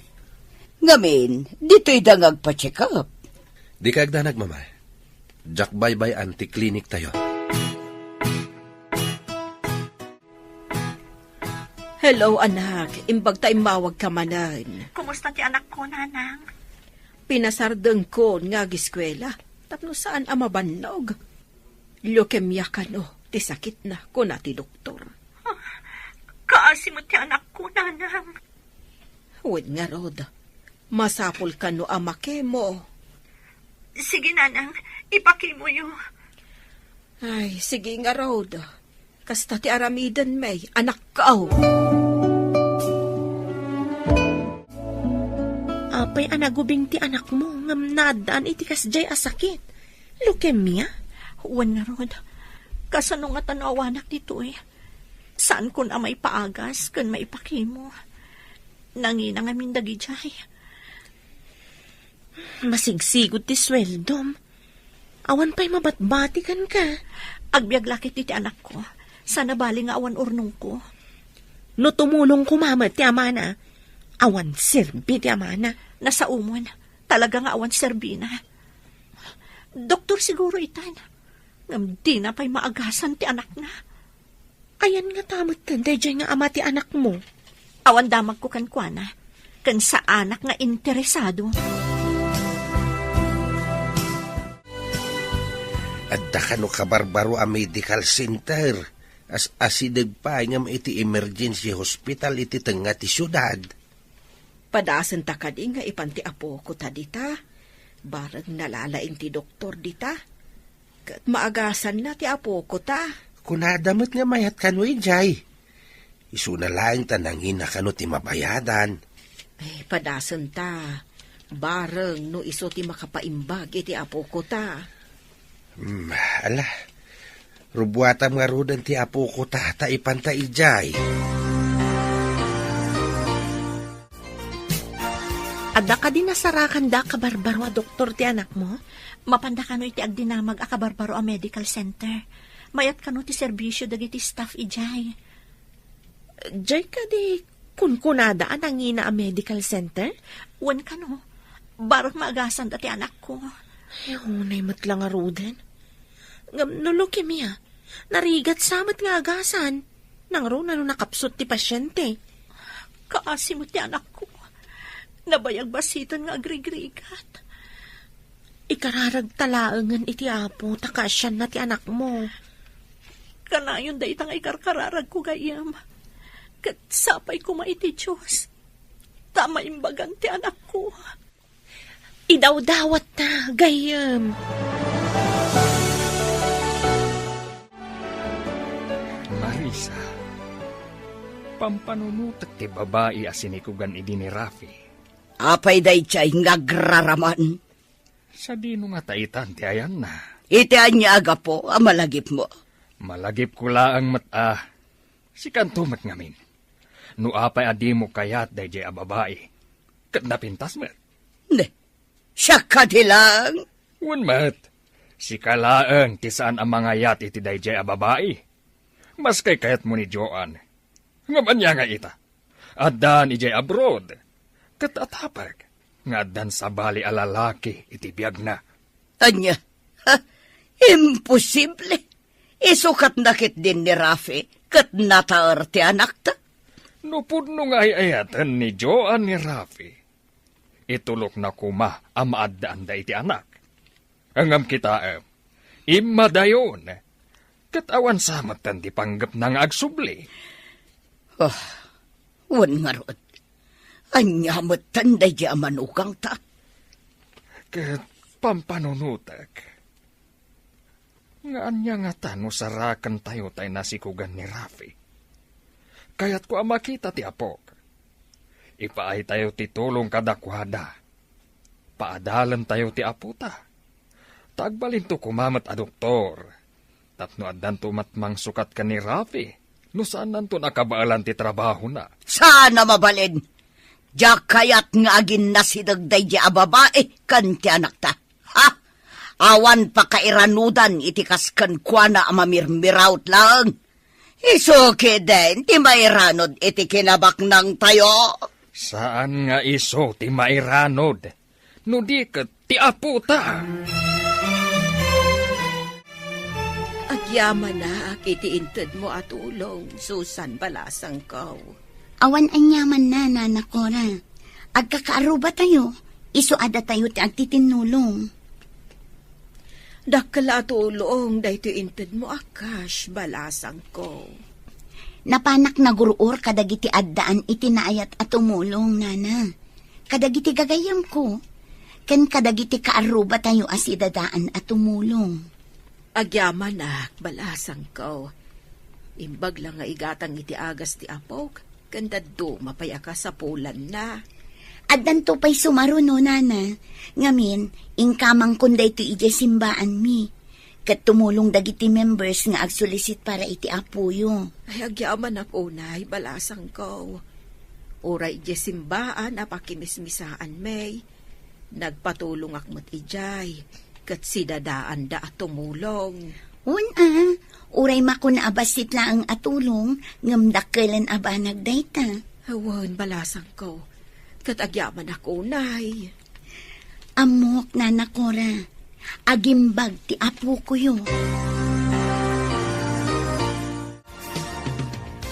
Ngamin, dito'y da ngagpacheck up. Di ka agdanag, mama. Jack Bye-Bye Anti-Clinic tayo. Hello anak, imbag ta imawag ka manan. Kumusta ti anak ko, nanang? Pinasardeng ko nga giskwela, tapno saan amabannog. Leukemia ka no, ti sakit na ko na ti doktor. Kaasi mo ti anak ko, nanang. Huwag nga rod, masapol ka no amake mo. Sige, nanang, ipakimo yun. Ay, sige nga rod. Kasta ti aramidan may, anak ka. Apay anagubing ti anak mo, ngam nadaan iti kasjay asakit. Leukemia? Huwan nga rod. Kasano nga tanawanak dito eh. Saan kun amay paagas, kun maipakimo. Nangina nga mindagi jay. Masigsigod ti sweldom. Awan pa'y mabatbatikan ka. Agbiag lakit ti anak ko. Sana bali nga awan urnong ko. No tumulong kumamat ti amana. Awan serbi ti amana. Nasa umon. Talaga nga awan serbi na. Doktor siguro itan. Ngam di na pa'y maagasan ti anak na. Ayan nga tamot tanday dyan nga ama ti anak mo. Awan damag ko kankwana. Kan sa anak nga interesado. Adda ka no kabarbaro a medical center. As asideg pa ngam iti emergency hospital iti tenga ti syudad. Padasan ta kadi nga ipanti apo ko ta dita. Barag nalalaing ti doktor dita. Kat maagasan na ti apo ko ta. Kunadamot nga mayat kano jay. Isu na lang tanangin na kano ti mabayadan. Ay, padasan ta. Barang no iso ti makapaimbag iti apo ko ta. Ala, rubuatam nga rudan ti apo ko tata ipanta ijay. Adda ka din nasarakan da kabarbaro a doktor ti anak mo? Mapanda ka no iti agdinamag a kabarbaro a medical center. Mayat ka no ti serbisyo dagiti staff ijay. Jay ka di kunkunada ang nangina a medical center? Wan ka no? Barot maagasan dati anak ko. Ay, hunay matlang a ruden. Ngam no leukemia. Narigat samat nga agasan. Nang ro na no nakapsot ti pasyente. Kaasi mo ti anak ko. Nabayag basiton nga agrigrigat. Ikararag talaangan iti apo, takasyan na ti anak mo. Kanayon da itang ikarkararag ko gayam. Kat sapay ko maiti Diyos. Tama imbagan ti anak ko. Idaw-dawat na, gayam. Marisa, pampanunutak ti babae asinikugan idi ni Rafi. Apay day chay ngagraraman. Sa dino nga taitan ti ayan na. Itian niya aga po, malagip mo. Malagip ko laang mata. Si kantumat ngamin. No apay adi mo kayat day jay a babae. Kat napintas mat. Ne, siya ka di lang. Wan mat. Si kalaang ti saan ang mga yat iti day jay a babae. Mas kay kayat mo ni Joan. Ngaman niya nga ita. Adan ijay abroad. Kat atapag. Nga dan sa bali a lalaki iti biyag na. Anya, imposible. Isukat nakit din ni Rafi, kat nataar ti anak ta. Nupudno nga ayatan ni Joan ni Rafi. Itulok na kuma ang maadaan da iti anak. Angam kita imadayon. Kat awan samatan ti panggap ng agsubli. Oh, wan nga rod. Anyamot tanday di amanukang ta. Kat pampanunutak. Nga anya nga tano sarakan tayo tay nasikugan ni Rafi. Kaya't ko ang makita ti apok. Ipaay tayo ti tulong kadakwada. Paadalan tayo ti aputa. Tagbalin to kumamat a doktor. Tapno adan tumatmang sukat ka ni Rafi. No saan nanto nakabaalan ti trabaho na. Sana mabalin. Diyak kayat nga agin nasidagday di ababae kan ti anak ta. Ha? Awan pa kairanudan iti kaskan kwa na amamirmiraut lang. Isuki din ti mairanod iti kinabak ng tayo. Saan nga iso ti mairanod? No di kat ti aputa. Agyaman na iti inted mo at ulong, Susan Balasang ko. Awan anyaman na, nanakora. Agkakaaruba tayo, isuada tayo ti agtitinulong. Dakala at ulong, dahito inted mo akash, Balasang ko. Napanak na guruor kadagiti addaan itinaayat at tumulong, nana. Kadagiti gagayam ko. Ken kadagiti kaaruba tayo asidadaan at tumulong. Agyaman na, Balasang ko. Imbag lang nga igatang iti agas ti apok. Ganda do, mapayaka sa pulan na. Addan to pa'y sumaruno, nana. Ngamin, ingkamang kunday to ije simbaan mi. Kat tumulong dagiti members nga agsulisit para iti apuyo. Ay, agyaman ako unay, Balasang ko. Oray ije simbaan, apakimismisaan may. Nagpatulong akmat ijay. Kat sidadaan da at tumulong. Uray makuna abasit laang atulong, ngamdakkelan abanag dayta. Awan, Balasang ko. Kat agyaman ako, nay. Amok, nanakora. Agimbag ti apo ko yo.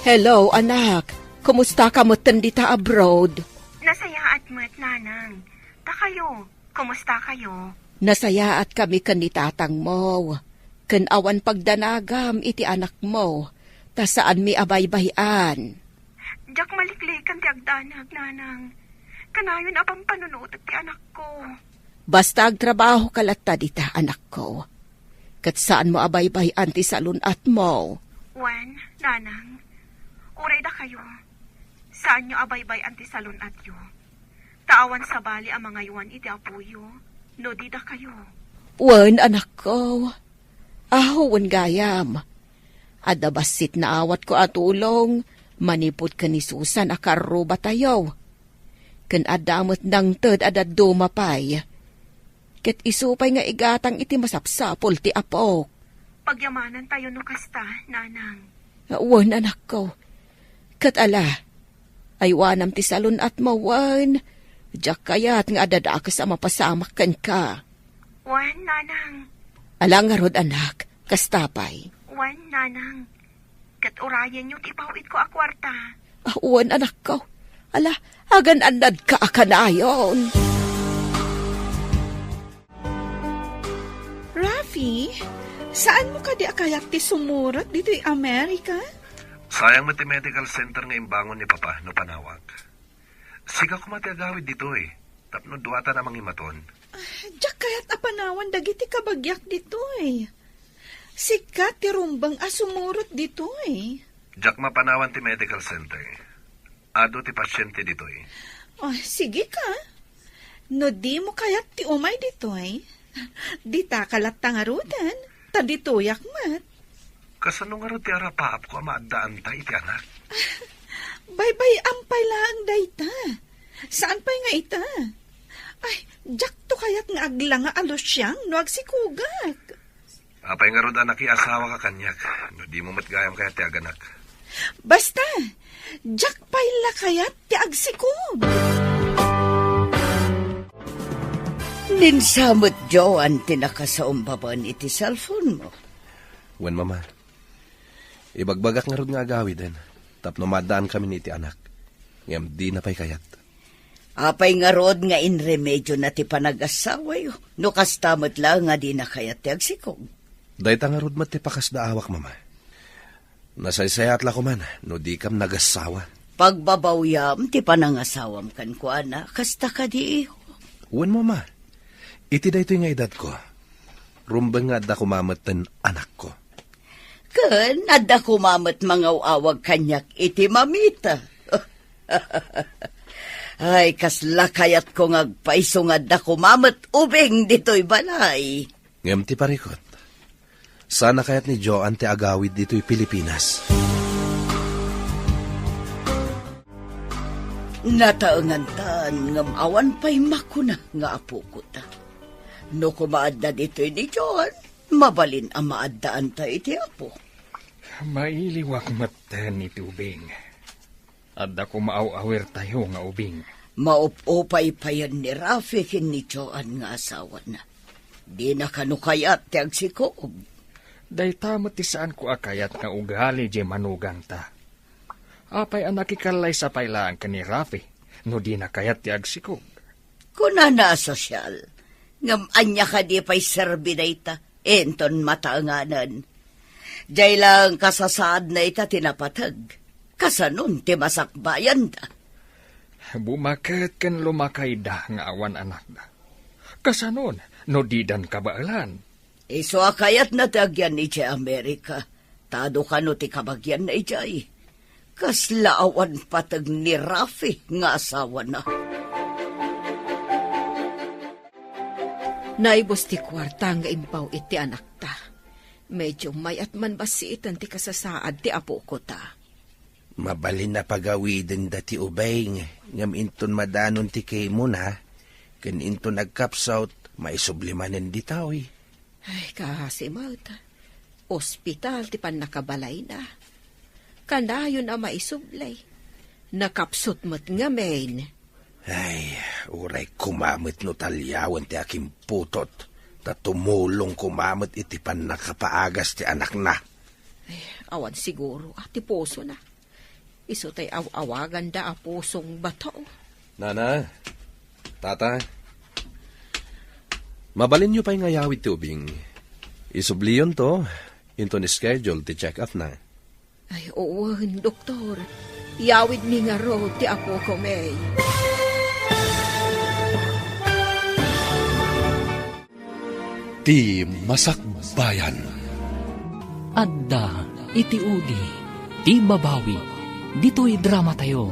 Hello, anak. Kumusta ka mo tandita abroad? Nasaya at mat, nanang. Kayo, kumusta kayo? Nasaya at kami kanitatang mo. Ken awan pagdanagam iti anak mo. Ta saan mi abay-bayan. Diyak maliklikan ti agdanag, nanang. Kanayon apang panunod ti anak ko. Basta agtrabaho kalatta dita, anak ko. Kat saan mo abay-bayan ti salunat mo? Wan, nanang. Uray da kayo. Saan nyo abay-bayan ti salunat yo? Taawan sa bali ang mga yuan iti apuyo. No di da kayo. Wan, anak ko. Ahuwan gayam. Adabasit na awat ko atulong, manipot ka ni Susan akaruba tayo. Kan adamot ng ted adad dumapay. Ket isupay nga igatang iti masapsapol ti apok. Pagyamanan tayo no kasta, nanang. Awan anak ko. Ket ala, aywanam ti salon at mawan. Diyak kayat nga adadakas ang mapasamak kan ka. Wan, nanang. Alang nga rod anak, kastapay. Wan, nanang. Kat orayan yung ipawit ko a kwarta. Awan anak ko. Ala, agan anad ka akanayon. Rafi, saan mo ka di akayak ti sumurot dito yung Amerika? Sayang mo ti medical center nga imbangon ni Papa no panawag. Siga ko matiagawid dito eh. Tapno duwata namang imaton. Diyak kayat apanawan dagiti kabagyak dito eh. Sikat ti rumbang asumurot dito eh. Diyak mapanawan ti medical center. Ado ti pasyente dito eh. Oh, sige ka. No di mo kayat ti umay dito eh. Di ta kalat tangarudan. Ta dito yakmat. Kasano nga rin ti arapaap ko maadaan ta iti anak? Bye-bye ampay lang dayta. Saan pa'y nga ita? Ay, jak to kayat nga agla nga alos siyang no agsikugak. Apay nga rin anak asawa ka kanyak. No di mo matgayam kaya ti aganak. Basta, jak pa'y kayat ti agsikug. Ninsamot Joan tinakasaumbaban iti cellphone mo. Wen mama, ibagbagak nga rin nga agawid din. Tapno madaan kami ni iti anak. Ngam di na pa'y kayat. Apay nga rod nga inremedyo na ti panag-asawa yo. No kastamot lang nga di na kayat ti agsikog. Dahit nga rod matipakas da awak mama. Nasaysayat la ko man, no di kam nagasawa. Pagbabawyam ti panangasawam kan ko ana, kasta ka di iho. Wen mama, iti da ito nga edad ko. Rumbang nga da kumamatan anak ko. Kan, adda kumamat mga awag kanyak iti mamita. Ay, kasla kayat ko ngagpaiso nga da kumamat ubing dito'y balay. Ngam ti parikot. Sana kayat ni Joan ti agawid dito'y Pilipinas. Nataangan taan ngam awan pa'y makuna nga apo ko ta. No kumaadda dito'y ni Joan, mabalin ang maaddaan ta iti apo. Mailiwak matan iti ubing. Adda ko maaw-awir tayo nga ubing. Maupupay pa yan ni Rafi kin ni Joan nga asawa na. Di na kanukayat ti agsikog. Day tamot ti saan ko akayat nga ugali di manugang ta. Apay anak ikalay sa pailaan ka ni Rafi, no di na kayat ti agsikog. Kuna na sosyal, ngam anya ka di pa'y serbi na ita, enton mataanganan. Diyay lang kasasaad na ita tinapatag, kasanon ti masakbayan da. Bumaket kan lumakay da nga awan anak da. Kasanon, no didan kabaalan. Iso akayat na tagyan ni Jay Amerika, tado ka no ti kabagyan na ijay. Kaslaawan patag ni Rafi nga asawa na. Naibos ti kwarta nga impaw iti anak ta. Medyo mayat man basitan ti kasasaad ti apo ko ta. Mabalin na pagawidin dati ubay ngam inton madanon ti kay mo na. Ken inton nagkapsaut, maisublimanen di tawi. Ay, kasimot. Ospital ti pan nakabalay na. Kanayon na maisublay. Nakapsot mo't nga main. Ay, uray kumamit no talyawan ti aking putot. Ta tumulong kumamit iti pan nakapaagas ti anak na. Ay, awan siguro ti puso na. Iso tay awagan da a pusong bato. Nana, tata, mabalin nyo pa'y ngayawid ti ubing. Isubliyon to, into ni schedule ti check up na. Ay, oo, doktor. Yawid mi nga ro ti apo ko may. Ti Masakbayan. Adda iti udi, ti babawi. Dito'y drama tayo,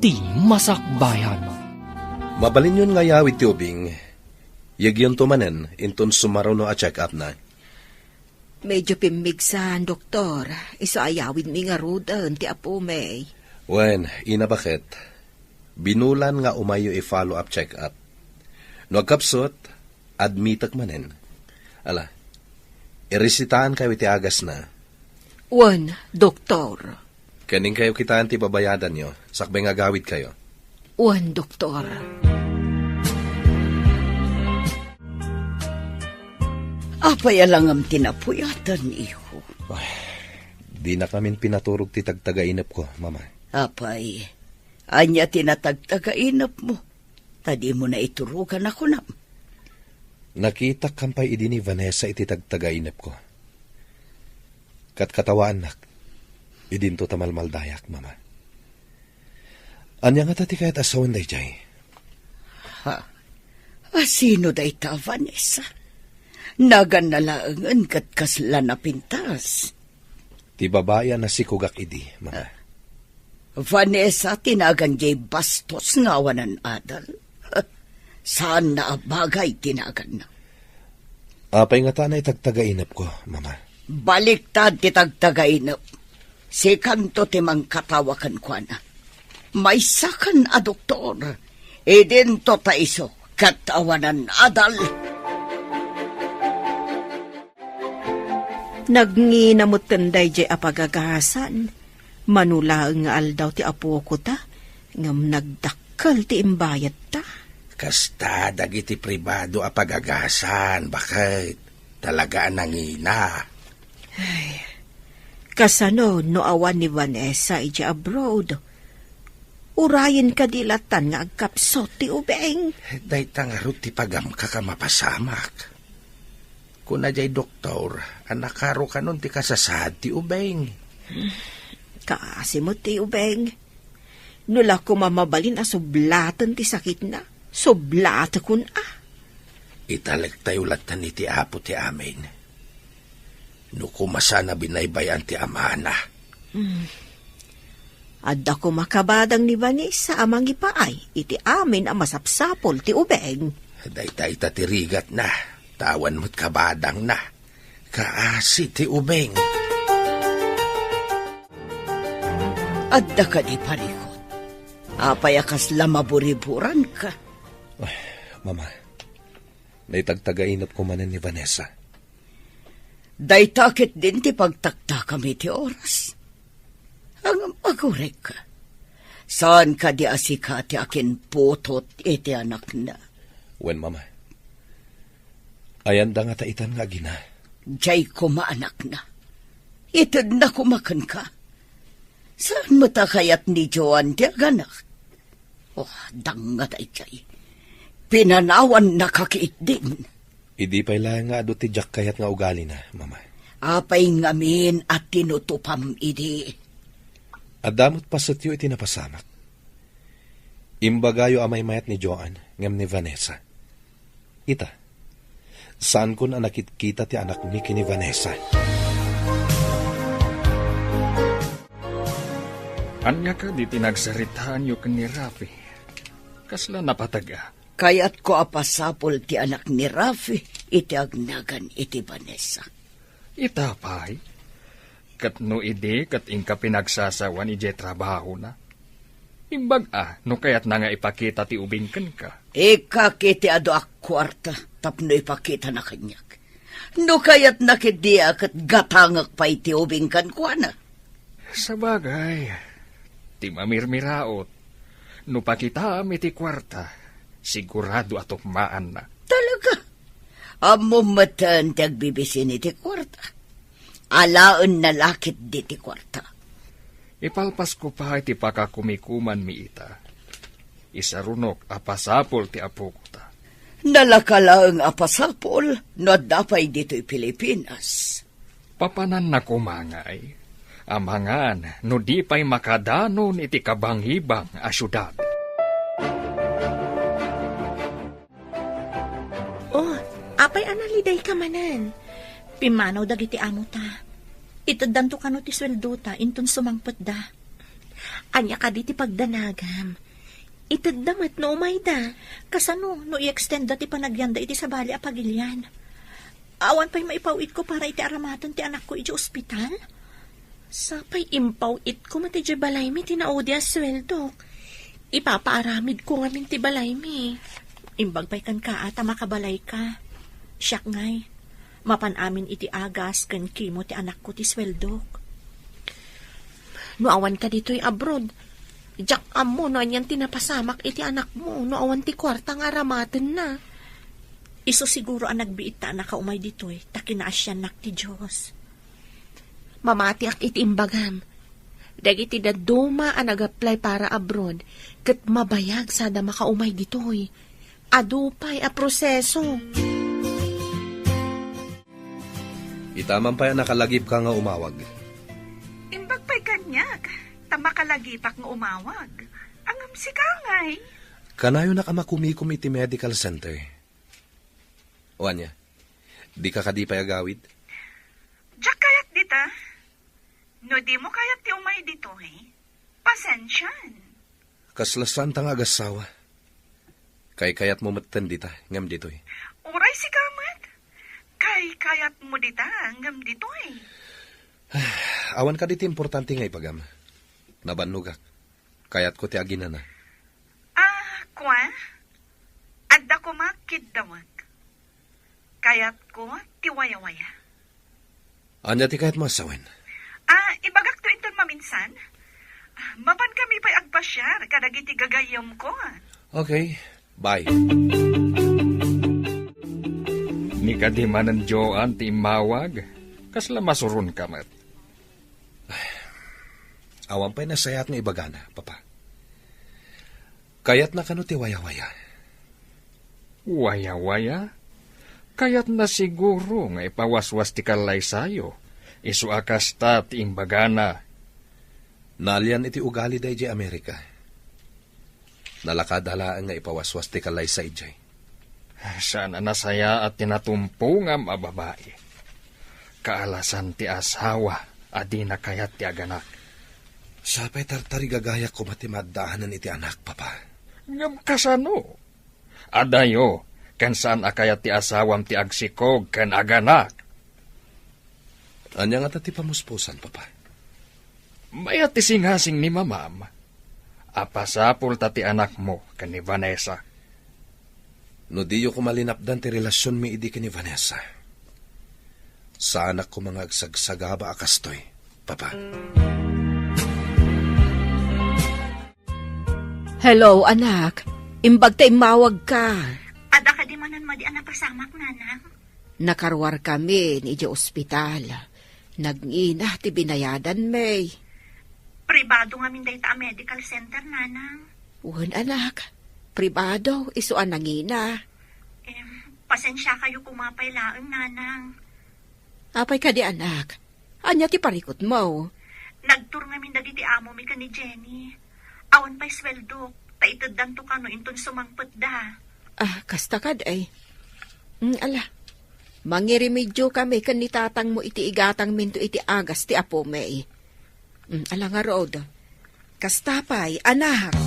ti Masakbayan. Mabalin yun ngayawid ti ubing. Yagyon tumanen, inton sumaraw no a check up na. Medyo pimigsan, doktor. Iso ayawid mi nga rudan ti apo may. Wen, ina bakit? Binulan nga umayo i-follow up check-up. No kapsot, admitak manen. Ala, iresitahan kayo iti agas na. Wan, doktor. Kaning kayo kitaan ti babayadan nyo, sakbay nga gawid kayo. Wan, doktor. Apay alangam tinapuyatan, iho. Di na kamin pinaturog ti tagtagainap ko, mama. Apay, anya tinatagtagainap mo. Tadi mo na iturukan ako na. Nakita kampay idi ni Vanessa iti tagtagainap ko. Katkatawaan nak, idinto tamalmaldayak, mama. Anya nga tati kahit asawan day jay. Ha? Sino day ta, Vanessa? Nagan nalaangan kat kasla na pintas. Ti babaya na si Kugak idi, mama. Vanessa, tinagan jay bastos nga wanan adal. Saan na bagay tinagan na? Apay nga tanay tagtagainap ko, mama. Baliktad ti tagtagainap. Si kanto timang katawakan ko na. May sakan a doktor. Idinto ta iso katawanan adal. Nagnginamot tanday jay apagagasan. Manula nga aldaw ti apo ko ta. Ngam nagdakkel ti imbayat ta. Kasta, dagiti pribado a pagagasan. Bakit? Talaga nangina. Ay, kasano no awan ni Vanessa iti abroad. Urayin ka dilatan nga agkapsot ti ubeng. Day tangarot ti pagam ka mapasamak. Kuna jay doktor, anakaro ka nun ti kasasad ti ubeng. Kaasi mo ti ubeng. Nula ko mamabalin a sublatan ti sakit na. Sublata kun Italag tayo latan ni ti apo ti amin. No kumasa na binaybayan ti amana. Adda ko makabadang ni Vanessa amang ipaay. Iti amin ang masapsapol ti ubeng. Day tatirigat na. Tawan mo't kabadang na. Kaasi ti ubeng. Adda ka di parikot. Apay akas lamaburiburan ka. Ay, mama, naitagtagainap ko manan ni Vanessa. Daytakit din ti pagtakta kami ti oras. Ang magurek ka. Saan ka di asika ti akin putot iti anak na? Wen, mama. Ayan da nga taitan nga gina. Diyay kumaanak na. Itad na kumakan ka. Saan mo ta kayat ni Joan di aganak? Oh, dangat ay jay. Pinanawan na kakiit din. Idi pa'y lang nga ado ti Jack kayat nga ugali na, mama. Apay ngamin at tinutupam idi. Adamot pasatyo iti napasamak. Imbagayo amay mayat ni Joan, ngam ni Vanessa. Ita, saan ko na nakikita ti anak ni kini Vanessa? Anya ka di tinagsaritaan yu ni Rafi. Kasla napataga. Kayat ko apasapol ti anak ni Rafi, iti agnagan iti Vanessa. Itapay. Kat no ide, kat inka pinagsasawan ije trabaho na. Imbag no kayat na nga ipakita ti ubingkan ka. Ika kiti ado ak kwarta, tapno ipakita na kanyak. No kayat nakidia kat gatangak pa iti ubingkan ko na. Sabagay, ti mamirmiraot. No pakita iti kwarta, sigurado atukmaan na. Talaga? Amo matan tagbibisin iti kwarta. Alaan na lakit di ti kwarta. Ipalpas ko pa iti pakakumikuman mi ita. Isarunok apasapol ti apo ko ta. Nalakalaang apasapol no dapay dito'y Pilipinas. Papanan na kumangay. Amangan no di pa'y makadanon iti kabanghibang a syudad. Oh, apay analiday ka manan. Pimanaw dagiti amo ta. Itaddanto ka no ti sweldo ta, intun sumangpot da. Anya ka di ti pagdanagam. Itaddamat no umay da. Kasano no i-extend da ti panagyanda iti sabali a pagilyan. Awan pa'y maipawit ko para iti aramatan ti anak ko iti ospital. Sapay impaw it ko mati balay mi tinaudi a sweldo. Ipapaaramid ko nga min ti balay mi. Imbag pa'y kan ka ata makabalay ka. Siyak ngay. Mapan amin iti agas kan kimo ti anak ko ti sweldok. No awan ka dito'y abroad. Jak amo no anyan tinapasamak iti anak mo. No awan ti kwarta nga ramaten na. Iso siguro ang nagbiit ta anak ka umay dito'y takinaasyan nak ti Diyos. Mamati ak iti imbagam. Dagiti daduma ang nag-apply para abroad, kat mabayag sada makaumay ditoy. Adupay a proseso. Itaman pa yan nakalagip ka nga umawag. Imbag pa'y kanyag, tamakalagipak nga umawag. Angam si Kangay. Kanayo na ka makumikum iti medical center. Wanya, di ka kadipay agawid? Diyak kayat dita. No di mo kayat ti umay dito pasensyan. Kaslasan tang agasawa. Kay kayat mo matan dita, ngam dito Uray si Kamat. Kay kayat mo dita, ngam dito Awan ka dito importante nga ipagam. Nabanugak. Kayat ko ti agina na. Kwa? Adda ko makidawag. Kayat ko ti waya-waya. Anya ti kayat mo asawen? Ibagak to inton maminsan. Mapan kami pa'y agpasyar, kadagiti gagayom ko. Okay, bye. Ni kadimanan Joan ti mawag, kasla masurun ka mat. Awan pa'y nasayat nga ibagana, papa. Kayat na kano ti waya-waya. Waya-waya? Kayat na siguro nga ipawaswas ti kalay sayo. Isu akas ta ti imbagana. Nalian iti ugali day di Amerika. Nalakadalaan nga ipawaswas ti kalay sa ijay. Sana nasaya at tinatumpungam a babae. Kaalasan ti asawa, adi na kayat ti aganak. Sapay tartari gagaya ko matimadaanan iti anak, papa. Ngam kasano? Adayo, kan saan akayat ti asawam ti agsikog kan aganak. Anya nga ti pamuspusan, papa. Mayat ti singhasing ni mamam. Apasapul ta ti anak mo kan ni Vanessa. No diyo ko malinapdan ti relasyon mi idi ni Vanessa. Sa anak ko mga agsagsagaba akastoy, papa. Hello, anak. Imbag ta imawag ka. Ada ka di manan madi anak pasamak nanang. Nakarwar kami ni Ije Ospital. Nag-ina ti binayadan, May. Pribado nga minday ta medical center nanang. Uwan, anak. Pribado, isuan nangina. Pasensya kayo kumapay laeng nanang. Apay ka di, anak. Anya ti parikot mo. Nagtur nga mindag iti amo mi ka ni Jenny. Awan pa'y sweldo. Taitaddan to kano inton sumangpet da. Kasta kad ay. Ala. Mangirimedyo kami kan ni tatang mo iti igatang minto iti agas ti apo May. Ala nga rood. Kastapay, anak.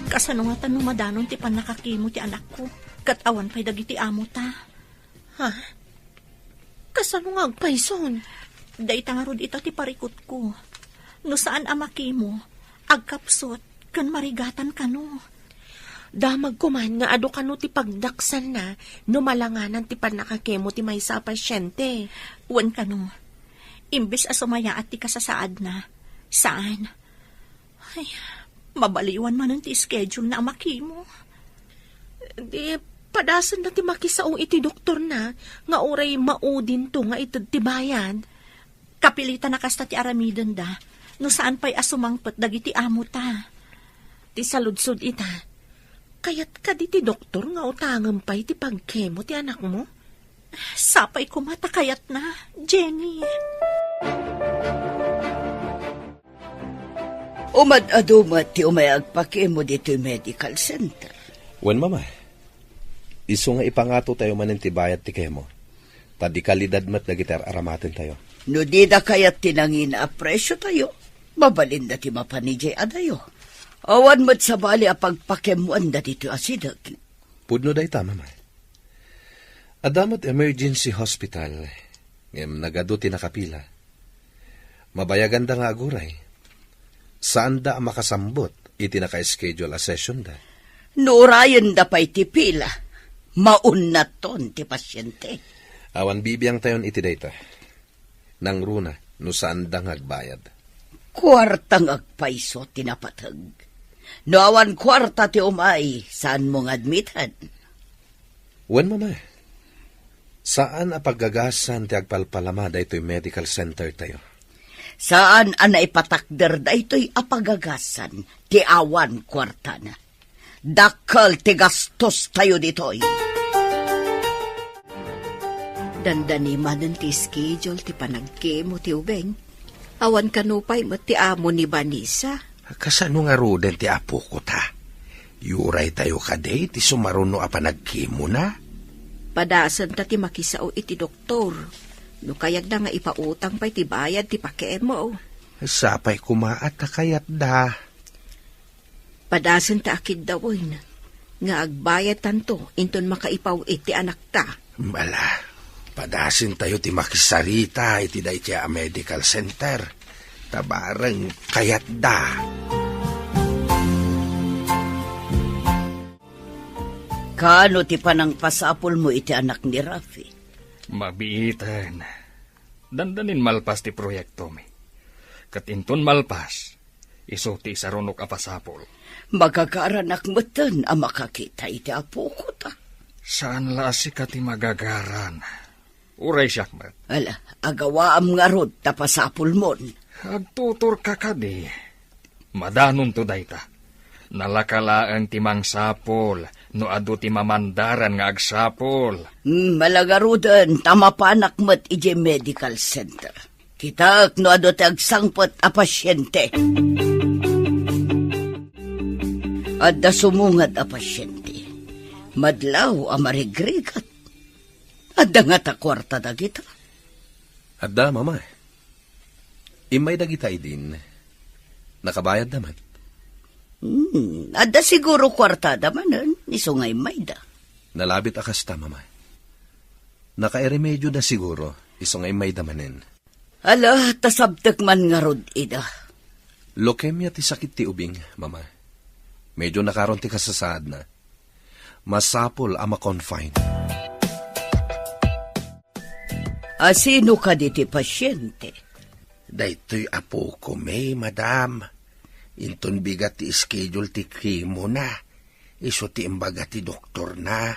Kasano nga tanong madanon ti panakakimo ti anak ko. Katawan pa'y dagiti amo ta. Ha? Kasano nga agpayson? Dayta nga rod ita ti parikot ko. No saan amakimo, agkapsot, kan marigatan kano. Damag kuman nga ado kano ti pagdaksan na, no malanganan ti panakakemo ti maysa pasyente. Wan kano, imbes asumaya at ti kasasaad na. Saan? Ay, mabaliwan man ti schedule na amakimo. Di, padasan na ti makisaong iti doktor na, nga oray maudin to nga itad ti bayan. Kapilitan na kasta ti aramidon da, no saan pa'y asumangpet dagiti amo ta. Ti saludsod ita, kayat ka di ti doktor nga utangam pa'y ti pagkemo ti anak mo? Sapay ko matakayat na, Jenny. Umad-adumat ti umayag pakemo dito medical center. Wen, mama. Iso nga ipangato tayo manin ti bayat ti kemo. Tadi kalidad mat nagitar aramatin tayo. No di da kayat tinangin a presyo tayo. Mabalin da ti mapanijay adayo. Awan mat sa bali a pagpakemuan da dito asidag. Pudno day ta, mama. Adamat emergency hospital. Ngem nagado ti nakapila. Mabayagan da nga aguray. Saan da makasambot? Iti naka-schedule a session da. Nurayan da pa'y ti pila. Maunat ton ti pasyente. Awan bibiyang tayon iti data. Nang runa, no saan da ngagbayad. Kwartang agpaiso tinapatag. No awan kwarta ti umay, saan mong admitan? Wen mama, saan a paggagasan ti agpalpalama da ito'y medical center tayo? Saan ana ipatakder da ito'y apagagasan ti awan kwarta na? Dakal ti gastos tayo dito'y. Dandani manan ti schedule ti panagkemo ti ubeng. Awan kanupay mo ti amo ni Vanessa. Kasano nga ruden ti apo ko ta? Yuray tayo kaday, ti sumaruno a panagkimo na? Padasan ta ti makisao iti doktor. No kayag na nga ipautang pa'y ti bayad ti pakemo. Sapay kumaat ta kayat da. Padasan ta akid dawoy na. Nga agbayad tanto, inton makaipaw iti anak ta. Mala, padasin tayo ti makisarita iti day ti a medical center. Tabarang kayat da. Kano ti panang pasapol mo iti anak ni Rafi? Mabiitan. Dandanin malpas ti proyekto mi. Katinton malpas, iso ti sarunok apasapol. Magagaranak matan ang makakita iti apo ko ta. Saan lasi ka ti magagaran? Uray siyakmat. Ala, agawaam nga rod tapasapol mon. Agtutor ka kadi. Madanon to dayta. Nalakalaan ti mangsapol, no adu ti mamandaran nga agsapol. Malagarudan, tamapanak mat ije medical center. Kita no adu ti agsangpot a pasyente. Adda sumungad a pasyente. Madlaw a marigrigat. Adda nga ta kwarta da kita. Adda, mama. Imay dagitay din. Nakabayad naman. Adda siguro kwarta da manan, isungay may da. Nalabit akasta, mama. Nakairemedyo na siguro, isungay may damanin. Ala, tasabtek man nga rod ida. Leukemia ti sakit ti ubing, mama. Medyo nakaroon ti kasasaad na. Masapol ama confine. Sino ka di ti pasyente? Daytoy apo ko may, madam. Inton bigat ti schedule ti kimo na. Iso ti imbaga ti doktor na.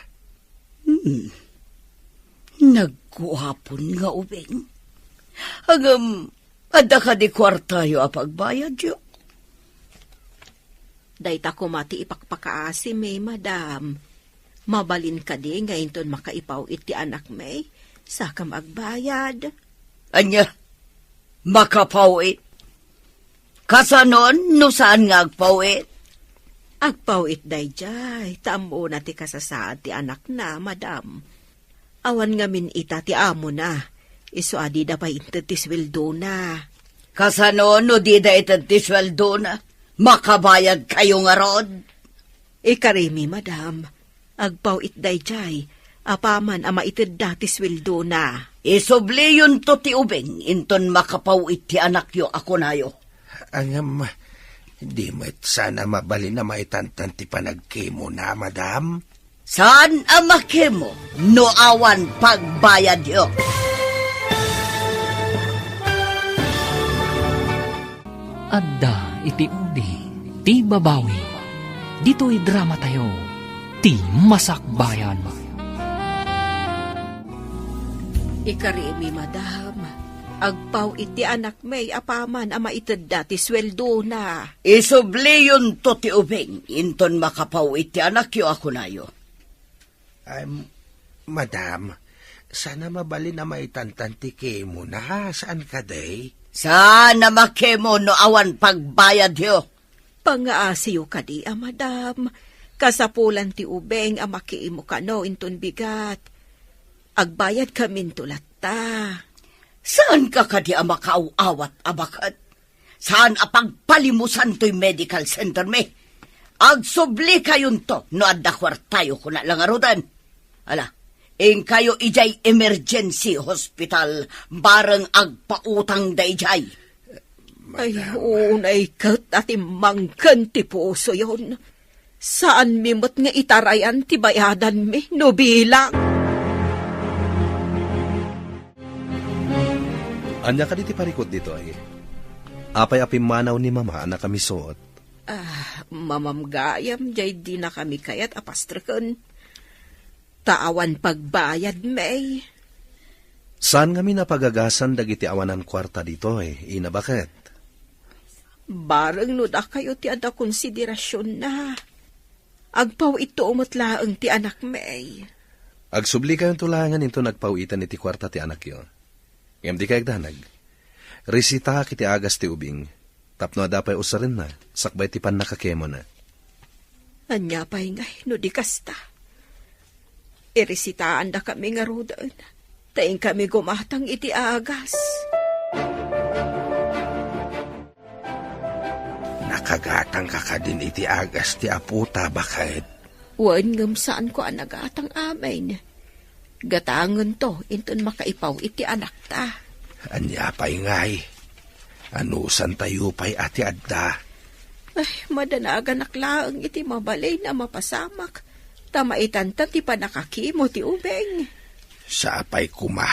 Nagkuhapon nga ubing. Hangam, adda ka di kwartayo a pagbayad yo. Dayta ko mati ipakpakaasi may madam. Mabalin ka di nga inton makaipaw iti anak may. Saka magbayad. Anya, makapawit. Kasanon, no saan nga agpawit? Agpawit dayjay, tamo na ti kasasaad ti anak na, madam. Awan nga min ita ti amo na, iso adi da pa inted ti sweldo na. Kasanon, no di da itad ti sweldo na, makabayad kayo nga rod? Ikarimi, madam, agpawit dayjay, apaman ama ited dati sweldo na. Isubli yun to ti ubing, inton makapawit ti anak yo ako nayo. Angam, di mo't sana mabali na maitantan ti panagkimo na, madam. Saan ang makimo? No awan pagbayad yo. Adda iti udi, ti babawi. Dito'y drama tayo, ti masakbayan. Ikarimi, madam. Agpaw iti anak may apaman ama ited dati sweldo na. Isubli yun to ti ubing, inton makapawit ti anak yo ako nayo. Madam, sana mabali na maitantan ti kimo na. Saan ka day? Sana makemo no awan pagbayad yo. Pangaasiyo ka di, madam. Kasapulan ti ubeng amakiimo ka no inton bigat. Agbayad kamin tulat ta. Saan ka kadi makauawat abakat? Saan apagpalimusan to'y medical center me? Agsubli kayon to, no adda kwartayo ko na lang arudan. Ala, ing kayo ijay emergency hospital, bareng agpautang da ijay. Ay, unay kat at imangkan ti puso yon. Saan mimot nga itarayan ti bayadan mi, no bilang? Anya ka diti parikot dito ay. Apay apim manaw ni mama na kami suot. Mamamgayam, jay di na kami kayat apastrakan. Taawan pagbayad, may. Saan kami napagagasan dagiti awanan kwarta dito eh? Ina bakit? Barang no da kayo ti ada konsiderasyon na. Agpaw ito umutlaang ti anak, may. Agsubli kayong tulangan into nagpawitan iti kwarta ti anak yo. Ngam di kayag danag. Risita kiti agas ti ubing. Tapno adapay usarin na. Sakbay ti pan nakakemo na. Anya pa'y ngay, no di kasta. Irisitaan da kami nga rodaan. Taing kami gumatang iti agas. Nakagatang ka ka din iti agas ti aputa bakit? Wan ngam saan ko ang nagatang amin. Gatangan to, inton makaipaw iti anak ta. Anya pa'y ngay. Anusan tayo pa'y ati adda. Ay, madanagan naklaang iti mabalay na mapasamak. Tamaitan ta ti panakakimo ti ubeng. Sa apay kuma.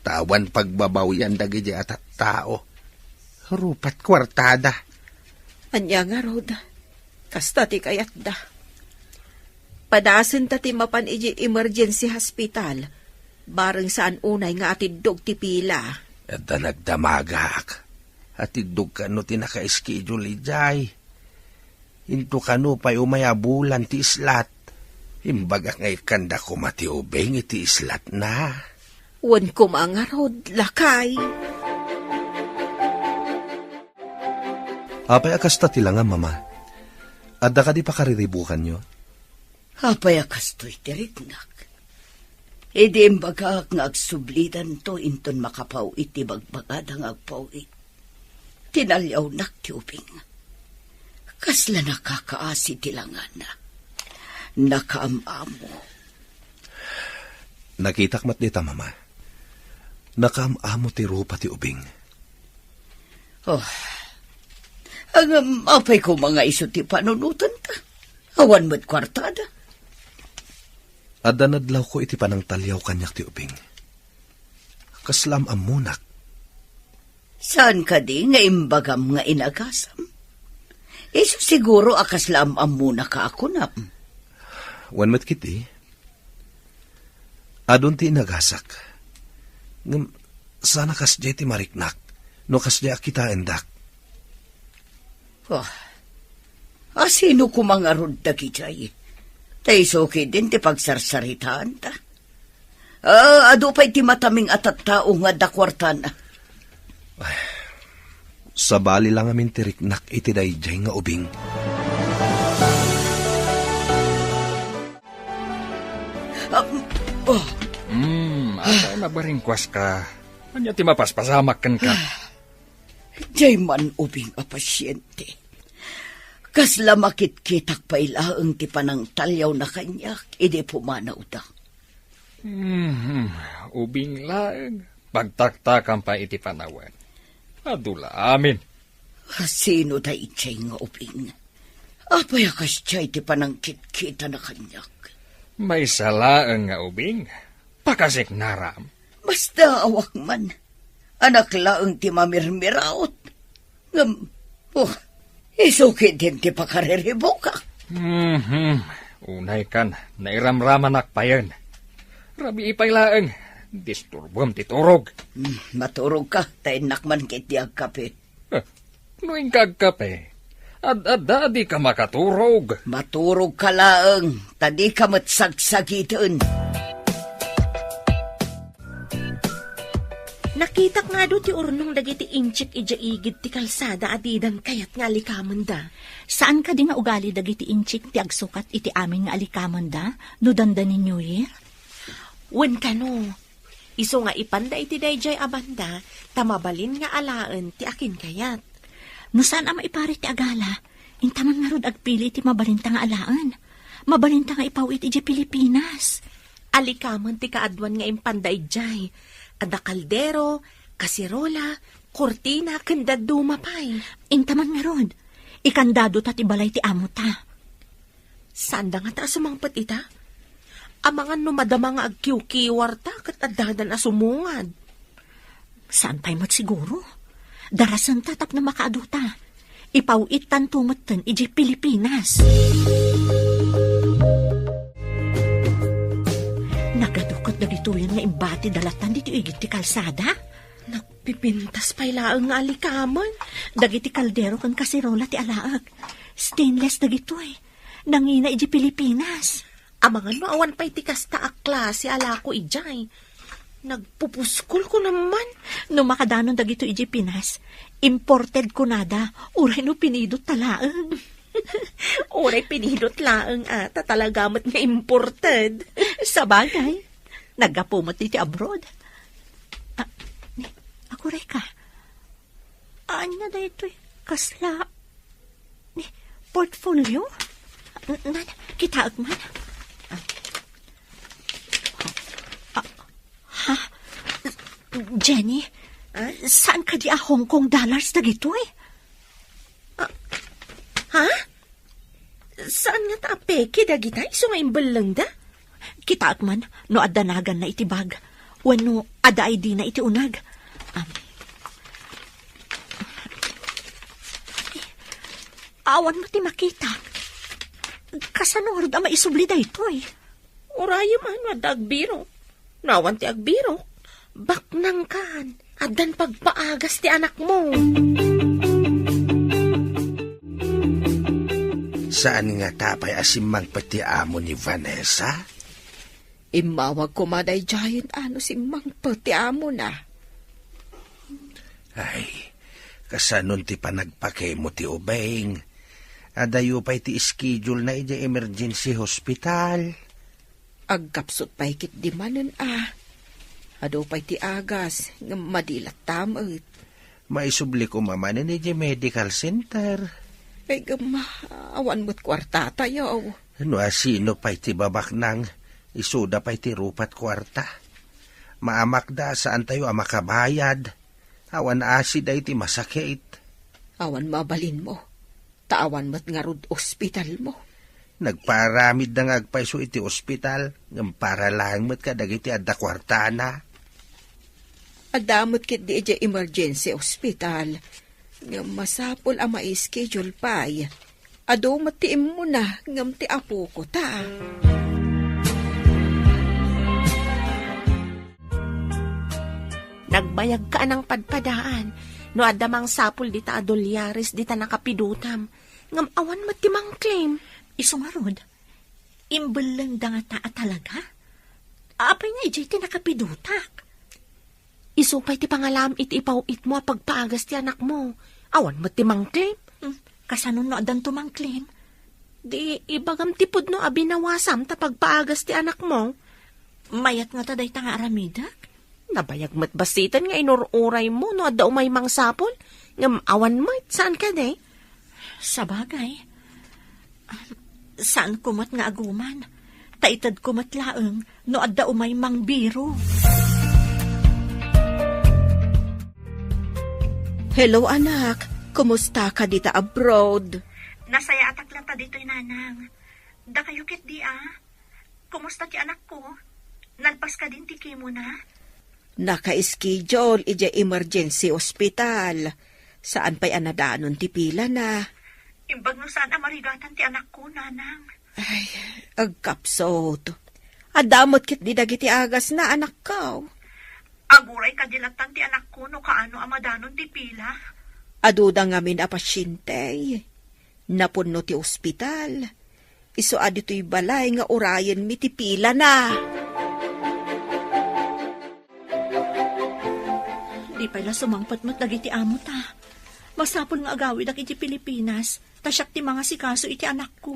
Tawan pagbabawian dagiti at tao. Rupat kwartada. Anya nga rod, kasta ti kayat da. Padasin ta ti mapan iji emergency hospital. Bareng saan unay nga atidog ti pila. At da nagdamagak. Atidog ka no tinaka-schedule ijay. Into ka no pa'y umayabulan ti islat. Imbagak ngay kanda ko matiubeng iti islat na. Wan ko mga rod, lakay. Apay akasta ti lang mama. Adda ka di pa kariribukan nyo? Apay akastoy tirignak. Edi imbagak nga agsublidan to inton makapaw iti bagbagadang agpawit. Tinalyaw nak ti ubing. Kasla nakakaasi ti langan na. Nakaamamo. Nakitak mat dita, mama. Nakaamamo ti rupa ti ubing. Oh, ang apay ko mga iso ti panunutan ta. Awan mo't kwartada. Adda nadlaw ko iti panang talyaw kanyak ti ubing. Kaslam amunak. Saan ka di nga imbagam nga inagasam? Iso siguro akaslam amuna ka ako na. Wan mat kiti. Adun ti inagasak. Ngam, sana kasjay ti mariknak. No kasjay akita endak. Oh, asino ko mga rudda kijay? Tay soki din ti pagsarsaritaan ta. Ado pa'y ti mataming atat tao nga dakwartan. Sa bali lang amin ti riknak iti dayjay nga ubing. Atay mabaringkwas ka. Anya ti mapaspasamak kan ka. Jay man ubing a pasyente. Kasla makit-kitak pa ilaang ti panang talyaw na kanyak, ide pumanaw da. Ubing lang. Pagtaktakan pa iti panawan. Adula amin. Sino da itchay nga ubing? Apay akas chay ti panang kit-kita na kanyak. May salaan nga ubing. Pakasik naram. Basta awak man. Anak laang ti mamirmiraot. Isuki din ti pakariribo ka. Unay kan, nairamraman akpayan. Rabi ipay laang. Disturbom ti turog. Maturog ka, tayo nakman kiti agkape. Nuing kagkape. Ad-di ka makaturog. Maturog ka laang, tadi ka matsagsagitan. Nakitak nga do ti urnong dagiti inchik ijaigid ti kalsada adidan kayat nga alikaman da. Saan ka di nga ugali dagiti inchik ti agsukat iti amin nga alikaman da? No danda ni New Year? Wen ka no. Iso nga ipanda iti dayjay abanda, tamabalin nga alaan ti akin kayat. No saan ama ipari ti agala? Intaman nga rod agpili ti mabalinta nga alaan. Mabalinta nga ipawit iti Pilipinas. Alikaman ti kaadwan nga impanda ijay. Ada kaldero, kasirola, Kortina, kanda dumapay. Intaman nga rod. Ikandado ta ti balay ti amo ta. Sanda nga ta sumangpat ita? Amangan no madama nga agkiw-kiwar ta kat adadan asumungad. Saan tayo mat siguro? Darasan ta tap na makaaduta. Ipawit tan tumatan iji Pilipinas. Nagadukot na dito yan nga imbati dalatan dito igit ti kalsada. Nagpipintas pa'y laang nga alikaman. Dagiti kaldero kan kasirola ti alaag. Stainless dagito eh. Nangina iji Pilipinas. Amangan no awan pa'y tikas ta akla si ala ko ijay. Nagpupuskol ko naman. No makadanon dagito iji Pinas, imported ko nada, uray no pinidot talaang. Uray pinidot laang ata talagamat nga imported. Sa bagay, nagapumot diti abroad. Ako ray ka. Anya da ito'y kasla. Portfolio? Kita agman. Ha? Jenny, saan ka di Hong Kong dollars na gito eh? Ha? Saan nga ta peke dagita? Iso nga imbalang da? Kita man, no adanagan na itibag. Wano ada ID na iti unag. Awan mo ti makita. Kasanord ang maisubli da ito eh. Uraya man, wadagbiro. Nawan ti agbiro. Baknang kan. Adan pagpaagas ti anak mo. Saan nga tapay asimang pati amo ni Vanessa? Imawag ko maday giant si mang pati amo na. Ay, kasanon ti panagpake mo ti ubeng. Adayo pa'y ti schedule na iti emergency hospital. Agkapsot pa'y kit di manan Ado pa'y ti agas, nga madilat tamot. Maisubli ko mamanin iti medical center. Ay awan mo't kwarta tayo. Ano sino pa'y ti babak nang isuda pa'y ti rupat kwarta. Maamak da saan tayo makabayad. Awan asid ay ti masakit. Awan mabalin mo. Taawan mo't nga rod ospital mo. Nagparamid na ngagpaiso iti ospital, ng para lang mo't kadagiti adda kwartana. Adamot kit di iti emergency hospital. Nga masapol ang ma-schedule pa'y. Ado matiim mo na ngam ti apo ko ta. Nagbayag ka ng padpadaan. No adamang sapul dita adolyares dita nakapidutam. Ngam awan matimang claim. Isungarod, imbalang da nga taa talaga? Apay nga ijay ti nakapidutak. Isupay ti pangalam iti ipawit mo pagpaagas ti anak mo. Awan matimang claim. Kasanon no adan tumang claim? Di ibagam tipod no abinawasam ta pagpaagas ti anak mo. Mayat nga taday ta nga aramidak? Nabayag mat basitan nga inururay mo no adda umay mang sapol. Ngam awan mat, saan ka de? Sa bagay. Saan kumat nga aguman? Taitad kumat laeng no adda umay mang biro. Hello anak, kumusta ka dita abroad? Nasaya atak lang ta dito'y nanang. Da kayo kit di Kumusta ti anak ko? Nalpas ka din ti kimo na? Naka-schedule ija emergency hospital. Saan pa'y anadanon ti pila na? Imbag no saan amarigatan ti anak ko, nanang. Ay, agkapsot. Adamot kit di dagiti agas na anak ko. Aguray kadilatan ti anak ko no kaano amadanon ti pila. Aduda ngamin a pasyente. Napunno ti ospital. Iso adito'y balay nga orayan mi ti pila na. Di pala sumangpat mo't dagiti amo ta. Masapon nga agawid ak iti Pilipinas. Tasyak ti mga sikaso iti anak ko.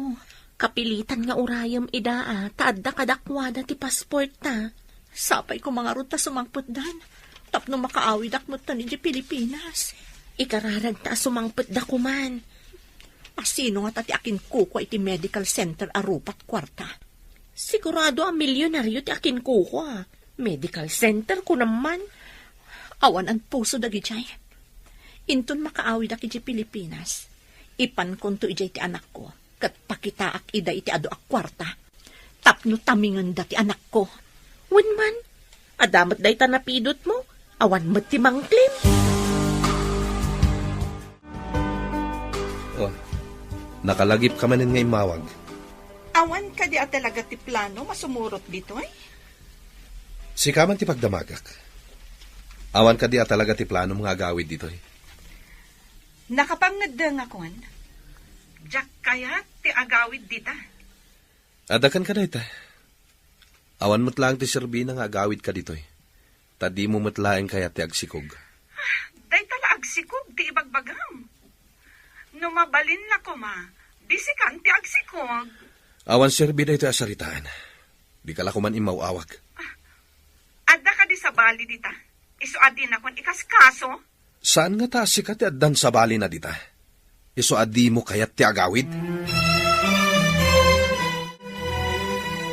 Kapilitan nga urayam idaa, taadda kadakwada ti pasport ta. Sapay ko mga ruta sumangpot dan. Tapno makaawid ak mo't tan iti Pilipinas. Ikararag ta sumangpot da kuman. Asino nga tati akin kuko iti medical center arupat kwarta. Sigurado ang milyonaryo ti akin kuko Medical center ko naman. Awan ang puso dagijay. Inton makaawid ak iti Pilipinas, ipan konto ijay ti anak ko, kat pakitaak ida iti ado ak kwarta. Tapno tamingan da ti anak ko. Wenman, adamat day tanapidot mo, awan mo ti mangklim. Oh, nakalagip ka manin ngay mawag. Awan ka di at talaga ti plano masumurot dito eh. Si kaman ti pagdamagak. Awan ka di at talaga ti plano mga agawid dito eh. Nakapangad nga kuan. Jack kaya ti agawid dita. Adakan ka na ita. Awan mo't lang ti Serbina nga agawid ka dito eh. Tadi mo matlaeng kaya ti agsikog. Day tala agsikog ti ibagbagam. Numabalin na ko ma. Disikan ti agsikog. Awan Serbina ito asaritaan. Di ka lakuman imawawag. Adda ka di sa bali dita. Isu adi na kun ikas kaso. Saan nga ta sikat ti addan sa bali na dita? Iso adi mo kayat ti agawid?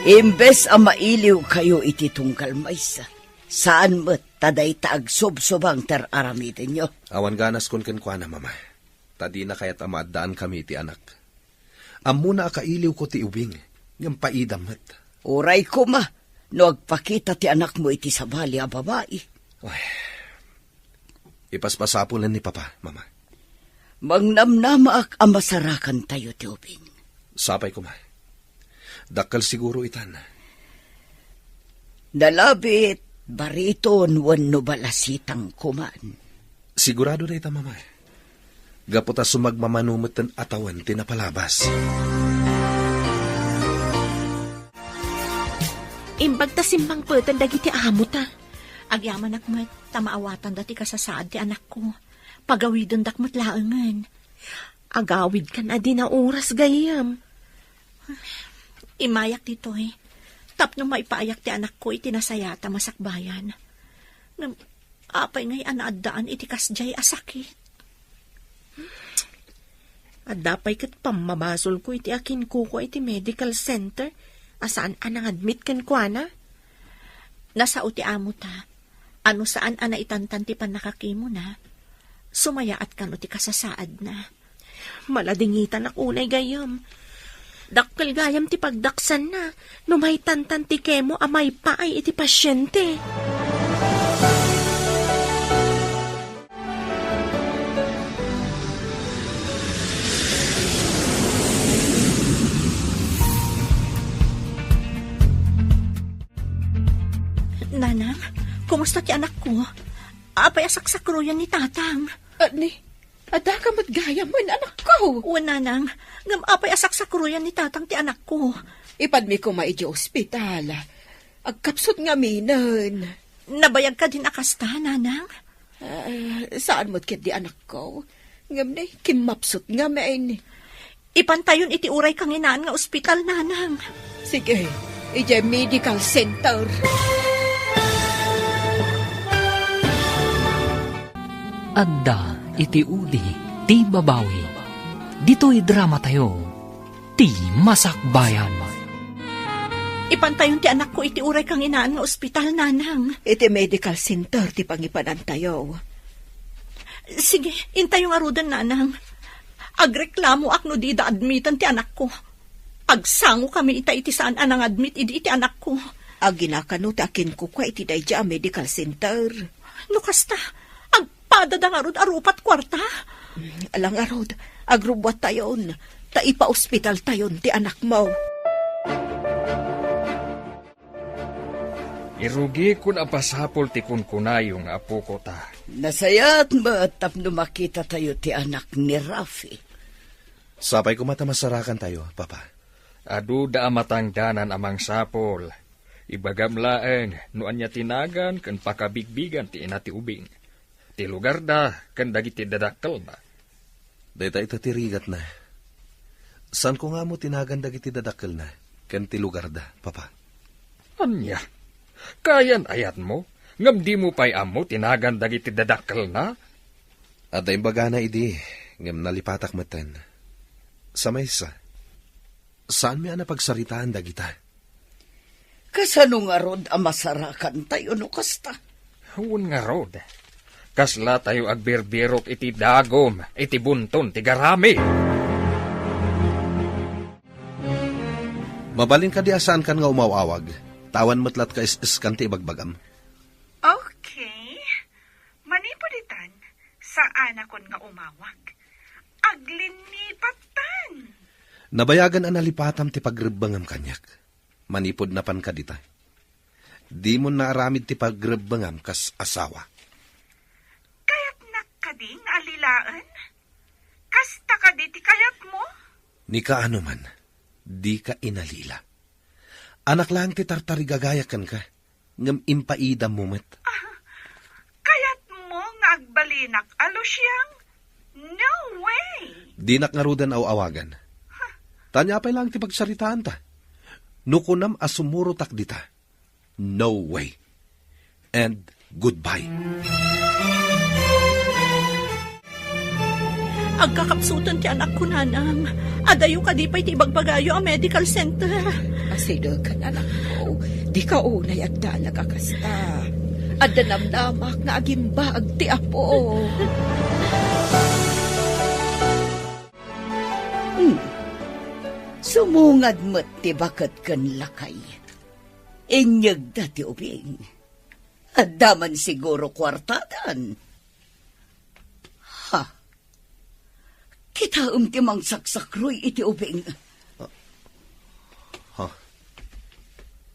Imbes ang mailiw kayo iti tungkal maysa. Saan mo't taday taag subsubang ter-aramidin nyo? Awan ganas kun kenkwana, mama. Tadi na kayat amaddaan kami ti anak. Amuna akailiw ko ti ubing. Ngam paidamat. Uray ko ma, no agpakita ti anak mo iti sabali a babae. Ay, ipaspasapulan ni papa, mama. Magnamnama ak amasarakan tayo ti ubing. Sapay ko, ma. Dakal siguro itan. Dalabit, bariton, wano balasitang kuman. Sigurado na ita, mama. Gaputa sumagmamanumot ng atawan tinapalabas. Imbag ta simbang petan dagiti amo ta. Agyaman akmat, tamaawatan dati kasasaad ti anak ko. Pagawidon dakmat laangan. Agawid kan adi na oras gayam. Imayak dito eh. Tapno maipaayak ti anak ko iti nasayata masakbayan. Apay ngay anaadaan iti kasjay asakit. Adapay kat pamabasol ko iti akin kuko iti medical center. Asaan anang admit kan kwa na? Nasa uti amo ta. Ano saan ana itantan ti panakakimo na? Sumayaat kan uti kasasaad na. Maladingitan ak unay gayam. Dakkel gayam ti pagdaksan na. Numay tantan ti kemo amay paay iti pasyente. Nanang, kumusta ti anak ko? Apay asaksakruyan ni tatang. Ni, ada ka matgaya mo anak ko. O nanang, ngam apay asaksakruyan ni tatang ti anak ko. Ipadmi ko maiti ospital. Agkapsot nga minan. Nabayag ka din akasta, nanang? Saan mo't kit di anak ko? Ngam ni, kimapsot nga main. Ipantayon iti uray kang inaan nga ospital, nanang. Sige, iti medical center. Adda iti udi ti babawi. Dito'y drama tayo, ti Masakbayan. Ipantayon ti anak ko iti uray kang inaan nga ospital, nanang. Iti medical center ti pangipanan tayo. Sige, intayong arudan, nanang. Agreklamo ak no di da admitan ti anak ko. Agsango kami iti saan anang admit iti anak ko. Aginakano ti akin ko kwa iti dayja medical center. No kasta, agpadadang arud arupat kwarta. Alang arod, agrubwat tayon. Ta ipa-ospital tayon ti anak mo. Irugi kun apasapol ti kunkunayong apo ko ta. Nasayat ba tapno makita tayo ti anak ni Rafi? Sapay ko matamasarakan tayo, papa. Adu da matangdanan amang sapol. Ibagamlaeng nuan niya tinagan kan pakabigbigan ti inati ubing. Ti lugar da kan dagiti dadakkel ba. Dayta ito tirigat na. San ko nga mo tinagan dagiti dadakkel na kan ti lugar da, papa? Anya? Kayan ayat mo? Ngam di mo pa'y amo tinagan dagiti dadakkel na? At dahil baga na idi, ngam nalipatak matan. Sa maysa, saan mi ana pagsaritaan dagita? Kasano nga rod ang masarakan tayo no kasta? Huwag nga rod. Kasla tayo agbirbirok iti dagom, iti bunton, ti garami. Mabalin ka di asaan kan nga umawawag. Tawan matlat ka is-iskan ti ibagbagam. Okay. Manipulitan, saan akon nga umawag? Aglinipatan. Nabayagan ang nalipatam ti pagrebangam kanyak. Manipod na pan ka dita. Di mo naaramid ti pagrebangam kas asawa. Kayat nakading alilaan? Kasta ka di ti kayat mo? Ni ka ano man, di ka inalila. Anak lang ti tartarigagayakan ka, ngam impaida mo met. Kayat mo nga agbalinak alo siyang? No way! Di nakngarudan aw awagan. Tanya pa lang ti pagsaritaan ta. Nukunam asumuro tak dita. No way. And goodbye. Agkakapsutan ti anak ko, nanam. Adayo ka di pa'y ti bagbagayo ang medical center. Asidol ka na anak ko, di ka unay at nagakasta. At danamdamak nga agimbag ti apo. Sumungad mo't ti bakat kan lakay. Inyag dati ubing. At daman siguro kwartadan. Ha? Kita ti mang saksakroy iti ubing.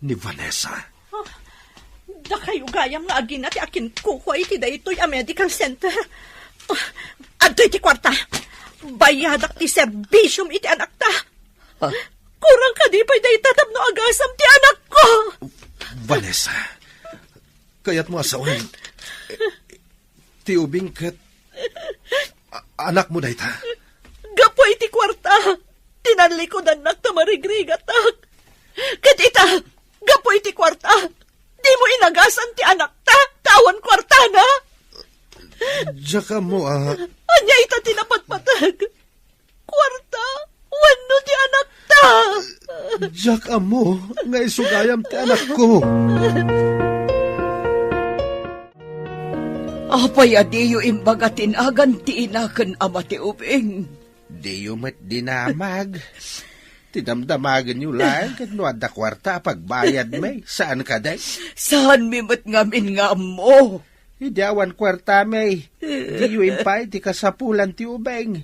Ni Vanessa. Da kayo gayam nga agin ti akin kuko iti daytoy a medical center. Adtoy ti kwarta. Bayadak ti serbisyum iti anak ta. Kurang ka di pa'y daytatab no agasam ti anak ko. Vanessa, kaya't mo asawan. Ti ubing kat anak mo dayta. Gapoy ti kwarta. Tinanlikodan nak tamarigrigatak. Kat ita, gapoy ti kwarta. Di mo inagasan ti anak ta. Tawan kwarta na. Diyan mo Anya ita tinapatpatag. Kwarta, wano ti anak ta. Diyan mo, nga isugayam ti anak ko. Apay adiyo imbagatin agan ti inakan ama ti ubing. Di yumat dinamag. Tinamdamagan nyo lang, kat no ada kwarta pagbayad may. Saan ka day? Saan mimot ngamin nga mo? Hidawan kwarta may. Di yu impay, ti kasapulan ti ubeng.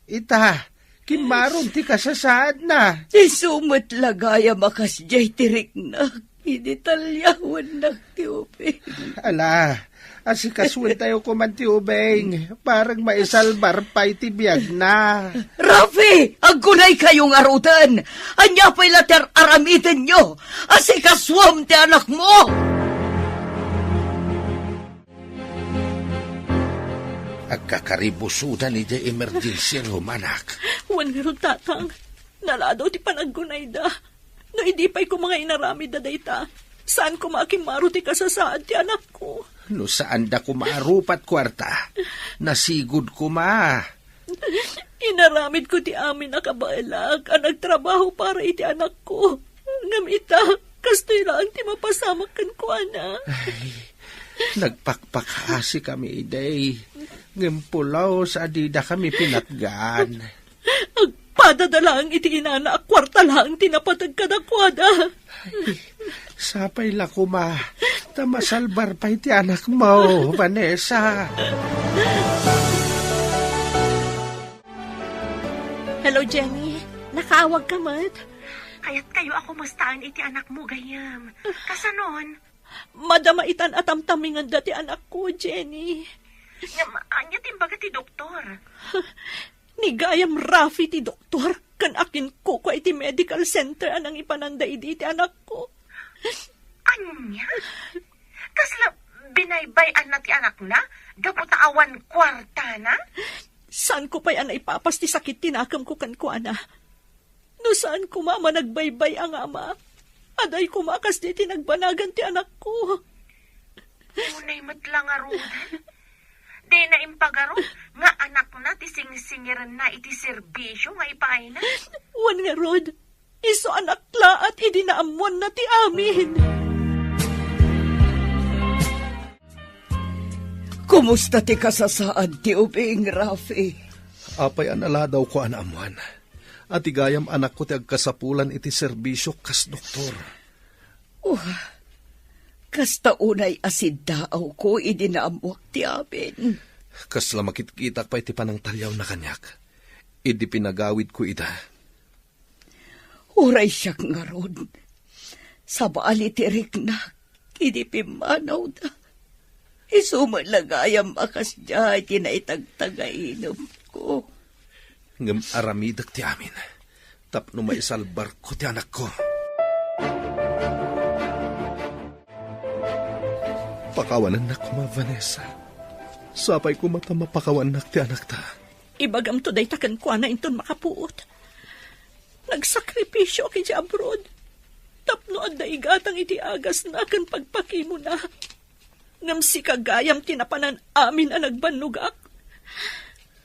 Ita, kimaron ti kasasaad na. Ti sumot lagaya makas jay tirik na. Initalyawan na ti ubing. Ala, asikaswan tayo kuman ti ubeng. Parang maisalbar pa'y ti biyag na. Rafi, aggunay kayong arutan. Anya pa'y later aramitin nyo. Asikaswam ti anak mo. Agkakaribusudan ni di emergency ang humanak. Wan nga tatang. Naladaw ti panaggunay da. No hindi pa'y ko mga inaramid da dayta. Saan ko makimaro ti kasasaad ti anak ko? No saan da ko maarupat kwarta? Nasigod ko ma. Inaramid ko ti amin na kabailag ang nagtrabaho para iti anak ko. Ngamita, kastoy lang ti mapasamak kan ko, ana. Nagpakpakasi kami, Iday. Ngimpulaw sa adida kami pinatgan. Agpadadalang iti inana, kwarta lang tinapatag kadakwada. Sapay la kuma, tamasalbar pa iti anak mo, Vanessa. Hello, Jenny. Nakaawag ka, Mat? Kaya't kayo ako mustaan iti anak mo, gayam. Kasanon? Madamaitan at amtamingan dati anak ko, Jenny. Anya timbaga ti doktor. Ni gayam Rafi ti doktor. Kan akin ko iti medical center anang ipananda iti anak ko. Anya? Kasla binaybayan na ti anak na? Gaputaawan kwarta na? Saan ko pa'y ana ipapas ti sakit tinakam ko kan ko, ana? No saan ko mama nagbaybay ang ama? Aday kumakas di tinagbanagan ti anak ko. Unay matlang arudan. Di na impagaro nga anak na ti singsingiran na iti serbisyo nga ipaay na. Wan nga rod, iso anak la at idinaamuan na ti amin. Kumusta ti kasasaan ti ubing, Rafi? Apay anala daw ko anaamuan. At igayam anak ko ti agkasapulan iti serbisyo kas doktor. Kasta unay asid daaw ko idinaamuak ti amin. Kasla makitkitak pa iti panang talyaw na kanyak. Idi pinagawid ko ida. Uray siyak nga ron. Sa baali ti riknak, idi pimanaw da. Isumalagayam akas diya tinaitagtagainom ko. Ngam aramidak ti amin. Tapno maisalbar ko ti anak ko. Pakawanan na ko ma, Vanessa. Sapay ko mata mapakawanak ti anak ta. Ibagam to day takan ko na inton makapuot. Nagsakripisyo ki di abroad. Tapno at daigatang iti agas na kan pagpakimo na. Ngam si kagayam tinapanan amin ang nagbanugak.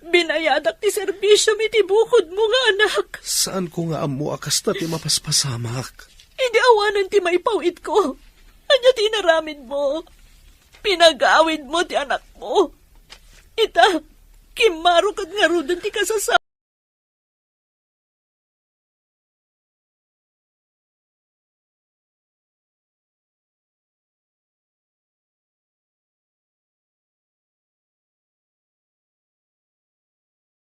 Binayadak ti serbisyo mi ti bukod mo nga anak. Saan ko nga amu akas ta ti mapaspasamak? Hindi awanan ti may pawid ko. Anya ti naramid mo. Pinagawid mo ti anak mo. Ita, kimaro kag nga rudan ti kasasa.